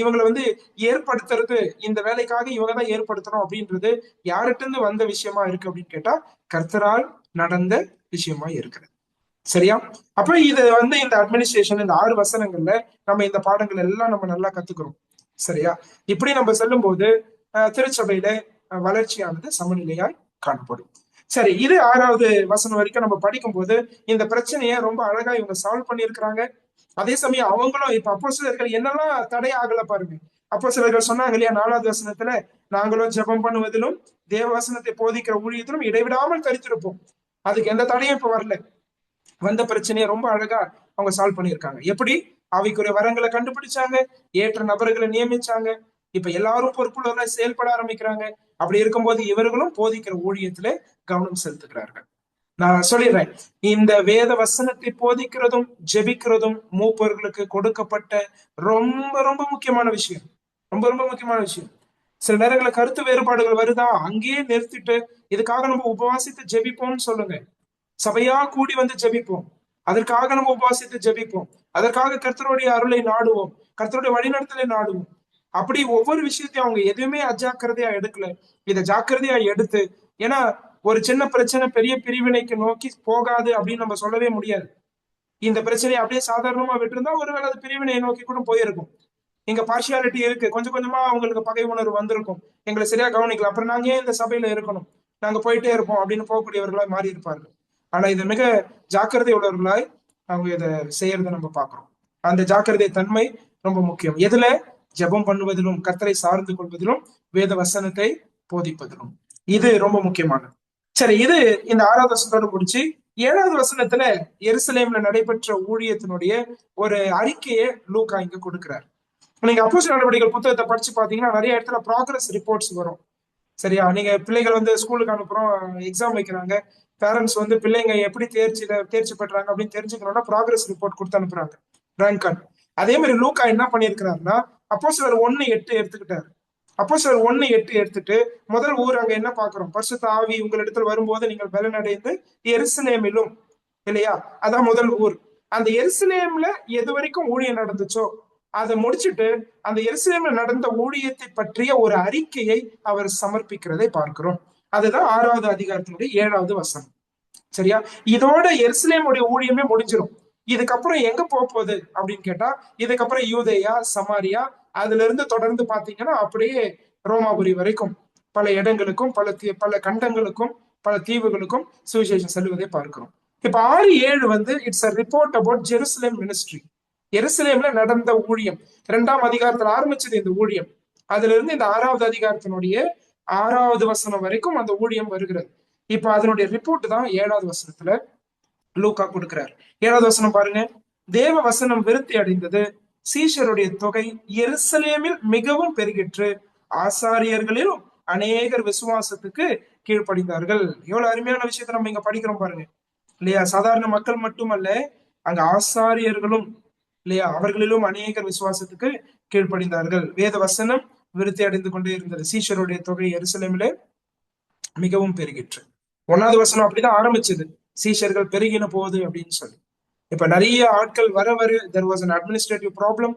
இவங்களை வந்து ஏற்படுத்துறது, இந்த வேலைக்காக இவங்க தான் ஏற்படுத்தணும் அப்படின்றது யார்கிட்ட இருந்து வந்த விஷயமா இருக்கு அப்படின்னு கேட்டா, கர்த்தரால் நடந்த விஷயமா இருக்கிறது. சரியா? அப்ப இது வந்து இந்த அட்மினிஸ்ட்ரேஷன், இந்த 6 வசனங்கள்ல நம்ம இந்த பாடங்கள் எல்லாம் நம்ம நல்லா கத்துக்கிறோம். சரியா? இப்படி நம்ம செல்லும் போது திருச்சபையில வளர்ச்சியானது சமநிலையாய் காணப்படும். சரி, இது 6வது வசனம் வரைக்கும் நம்ம படிக்கும் போது இந்த பிரச்சனையை ரொம்ப அழகா இவங்க சால்வ் பண்ணியிருக்கிறாங்க. அதே சமயம் அவங்களும் இப்ப அப்போஸ்தலர்கள் என்னெல்லாம் தடை ஆகல பாருங்க. அப்போஸ்தலர்கள் சொன்னாங்க இல்லையா 4வது வசனத்துல, நாங்களும் ஜெபம் பண்ணுவதிலும் தேவ வசனத்தை போதிக்கிற ஊழியத்திலும் இடைவிடாமல் தரித்திருப்போம். அதுக்கு எந்த தடையும் இப்ப வரல. வந்த பிரச்சனையை ரொம்ப அழகா அவங்க சால்வ் பண்ணியிருக்காங்க. எப்படி? ஆவிக்குரிய வரங்களை கண்டுபிடிச்சாங்க, ஏற்ற நபர்களை நியமிச்சாங்க, இப்ப எல்லாரும் பொறுப்புள்ள செயல்பட ஆரம்பிக்கிறாங்க. அப்படி இருக்கும்போது இவர்களும் போதிக்கிற ஊழியத்துல கவனம் செலுத்துகிறார்கள். நான் சொல்லிடுறேன், இந்த வேத வசனத்தை போதிக்கிறதும் ஜெபிக்கிறதும் மூப்பர்களுக்கு கொடுக்கப்பட்ட ரொம்ப ரொம்ப முக்கியமான விஷயம். ரொம்ப ரொம்ப முக்கியமான விஷயம். சில நேரங்களில் கருத்து வேறுபாடுகள் வருதா, அங்கேயே நிறுத்திட்டு இதுக்காக நம்ம உபவாசித்து ஜெபிப்போம்னு சொல்லுங்க. சபையா கூடி வந்து ஜெபிப்போம், அதற்காக நம்ம உபவாசித்து ஜெபிப்போம், அதற்காக கர்த்தருடைய அருளை நாடுவோம், கர்த்தருடைய வழிநடத்தலை நாடுவோம். அப்படி ஒவ்வொரு விஷயத்தையும் அவங்க எதுவுமே அஜாக்கிரதையா எடுக்கல, இதை ஜாக்கிரதையா எடுத்து, ஏன்னா ஒரு சின்ன பிரச்சனை பெரிய பிரிவினைக்கு நோக்கி போகாது அப்படின்னு நம்ம சொல்லவே முடியாது. இந்த பிரச்சனையை அப்படியே சாதாரணமா விட்டுருந்தா ஒருவேளை அது பிரிவினையை நோக்கி கூட போயிருக்கும். இங்க பார்ஷியாலிட்டி இருக்கு, கொஞ்சம் கொஞ்சமா அவங்களுக்கு பகை உணர்வு வந்திருக்கும், எங்களை சரியா கவனிக்கல, அப்புறம் நாங்க ஏன் இந்த சபையில இருக்கணும், நாங்க போயிட்டே இருப்போம் அப்படின்னு போகக்கூடியவர்களாய் மாறி இருப்பார்கள். ஆனா இது மிக ஜாக்கிரதை உள்ளவர்களாய் அவங்க இதை செய்யறதை நம்ம பாக்குறோம். அந்த ஜாக்கிரதை தன்மை ரொம்ப முக்கியம். எதுல? ஜெபம் பண்ணுவதிலும், கர்த்தரை சார்ந்து கொள்வதிலும், வேத வசனத்தை போதிப்பதிலும். இது ரொம்ப முக்கியமானது. சரி, இது இந்த 6வது வசனத்தோட முடிச்சு 7வது வசனத்துல எருசலேம்ல நடைபெற்ற ஊழியத்தினுடைய ஒரு அறிக்கையை லூக்கா இங்க கொடுக்கிறார். நீங்க அப்போஸ்தலர் நடவடிக்கைகள் புத்தகத்தை படிச்சு பாத்தீங்கன்னா நிறைய இடத்துல ப்ராக்ரஸ் ரிப்போர்ட்ஸ் வரும். சரியா? நீங்க பிள்ளைகள் ஸ்கூலுக்கு அனுப்புறோம், எக்ஸாம் வைக்கிறாங்க, பேரண்ட்ஸ் பிள்ளைங்க எப்படி தேர்ச்சி பெற்றாங்க அப்படின்னு தெரிஞ்சுக்கணும்னா ப்ராக்ரஸ் ரிப்போர்ட் கொடுத்து அனுப்புறாங்க, ரேங்க் கார்டு. அதே மாதிரி லூக்கா என்ன பண்ணியிருக்கிறாருன்னா அப்போஸ்தலர் 1:8 எடுத்துக்கிட்டாரு. அப்போஸ்தலர் 1:8 எடுத்துட்டு முதல் ஊர் அங்க என்ன பாக்குறோம்? பரிசுத்த ஆவி உங்களிடத்தில் வரும்போது நீங்கள் பலனடைந்து எருசலேமிலும், இல்லையா? அதான் முதல் ஊர். அந்த எருசலேம்ல எது வரைக்கும் ஊழியம் நடந்துச்சோ அதை முடிச்சுட்டு அந்த எருசலேம்ல நடந்த ஊழியத்தை பற்றிய ஒரு அறிக்கையை அவர் சமர்ப்பிக்கிறதை பார்க்கிறோம். அதுதான் 6வது அதிகாரத்தினுடைய 7வது வசனம். சரியா? இதோட எருசலேமுடைய ஊழியமே முடிஞ்சிடும். இதுக்கப்புறம் எங்க போகுது அப்படின்னு கேட்டா, இதுக்கப்புறம் யூதேயா, சமாரியா, அதுல இருந்து தொடர்ந்து பாத்தீங்கன்னா அப்படியே ரோமாபுரி வரைக்கும் பல இடங்களுக்கும் பல கண்டங்களுக்கும் பல தீவுகளுக்கும் சுவிசேஷம் செல்வதை பார்க்கிறோம். இப்ப 6:7 it's a report about Jerusalem ministry. எருசலேம்ல நடந்த ஊழியம். 2ஆம் அதிகாரத்துல ஆரம்பிச்சது இந்த ஊழியம். அதுல இருந்து இந்த 6வது அதிகாரத்தினுடைய 6வது வசனம் வரைக்கும் அந்த ஊழியம் வருகிறது. இப்ப அதனுடைய ரிப்போர்ட் தான் 7வது வசனத்துல லூக்கா கொடுக்கிறார். 7வது வசனம் பாருங்க. தேவ வசனம் விருத்தி அடைந்தது, சீஷருடைய தொகை எருசலேமில் மிகவும் பெருகிற்று, ஆசாரியர்களிலும் அநேகர் விசுவாசத்துக்கு கீழ்ப்படிந்தார்கள். எவ்வளவு அருமையான விஷயத்த நம்ம இங்க படிக்கிறோம் பாருங்க, இல்லையா? சாதாரண மக்கள் மட்டுமல்ல, அங்க ஆசாரியர்களும், இல்லையா, அவர்களிலும் அநேகர் விசுவாசத்துக்கு கீழ்ப்படிந்தார்கள். வேத வசனம் விருத்தி அடைந்து கொண்டே இருந்தது, சீஷருடைய தொகை எருசலேமிலே மிகவும் பெருகிற்று. 1வது வசனம் அப்படிதான் ஆரம்பிச்சது, சீஷர்கள் பெருகின போது அப்படின்னு சொல்லி. இப்ப நிறைய ஆட்கள் வர there was an administrative problem.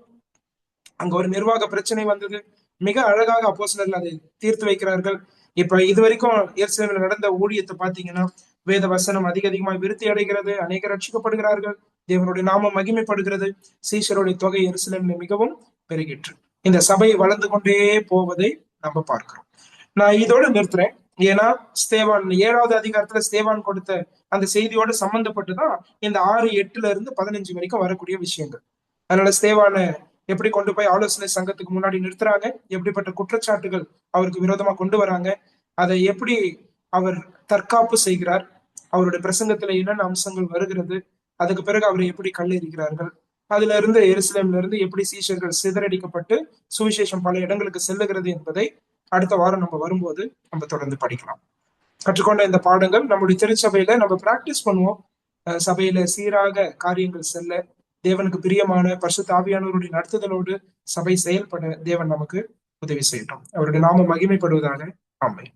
அங்க ஒரு நிர்வாக பிரச்சனை வந்தது. மிக அழகாக அப்போஸ்தலர்கள் அதை தீர்த்து வைக்கிறார்கள். இப்ப இது வரைக்கும் எருசலேமில் நடந்த ஊழியத்தை பாத்தீங்கன்னா வேத வசனம் அதிக அதிகமாக விருத்தி அடைகிறது, அநேகர் ரட்சிக்கப்படுகிறார்கள், தேவனுடைய நாமம் மகிமைப்படுகிறது, சீஷருடைய தொகை எருசலேமில் மிகவும் பெருகிற்று. இந்த சபை வளர்ந்து கொண்டே போவதை நம்ம பார்க்கிறோம். நான் இதோட நிறுத்துறேன். ஏன்னா ஸ்தேவான் 7வது அதிகாரத்துல ஸ்தேவான் கொடுத்த அந்த செய்தியோட சம்பந்தப்பட்டுதான் இந்த 6:8 வரைக்கும் வரக்கூடிய விஷயங்கள். அதனால ஸ்தேவான எப்படி கொண்டு போய் ஆலோசனை சங்கத்துக்கு முன்னாடி நிறுத்துறாங்க, எப்படிப்பட்ட குற்றச்சாட்டுகள் அவருக்கு விரோதமா கொண்டு வராங்க, அதை எப்படி அவர் தற்காப்பு செய்கிறார், அவருடைய பிரசங்கத்துல என்னென்ன அம்சங்கள் வருகிறது, அதுக்கு பிறகு அவரை எப்படி கல்லெறிகிறார்கள், அதுல இருந்து எருசலேம்ல இருந்து எப்படி சீஷர்கள் சிதறடிக்கப்பட்டு சுவிசேஷம் பல இடங்களுக்கு செல்லுகிறது என்பதை அடுத்த வாரம் நம்ம வரும்போது நம்ம தொடர்ந்து படிக்கலாம். கற்றுக்கொண்ட இந்த பாடங்கள் நம்முடைய திருச்சபையில நம்ம பிராக்டிஸ் பண்ணுவோம். சபையில சீராக காரியங்கள் செல்ல, தேவனுக்கு பிரியமான பரிசுத்த ஆவியானவருடைய நடத்துதலோடு சபை செயல்பட தேவன் நமக்கு உதவி செய்யட்டும். அவருடைய நாமம் மகிமைப்படுவதாக. ஆமென்.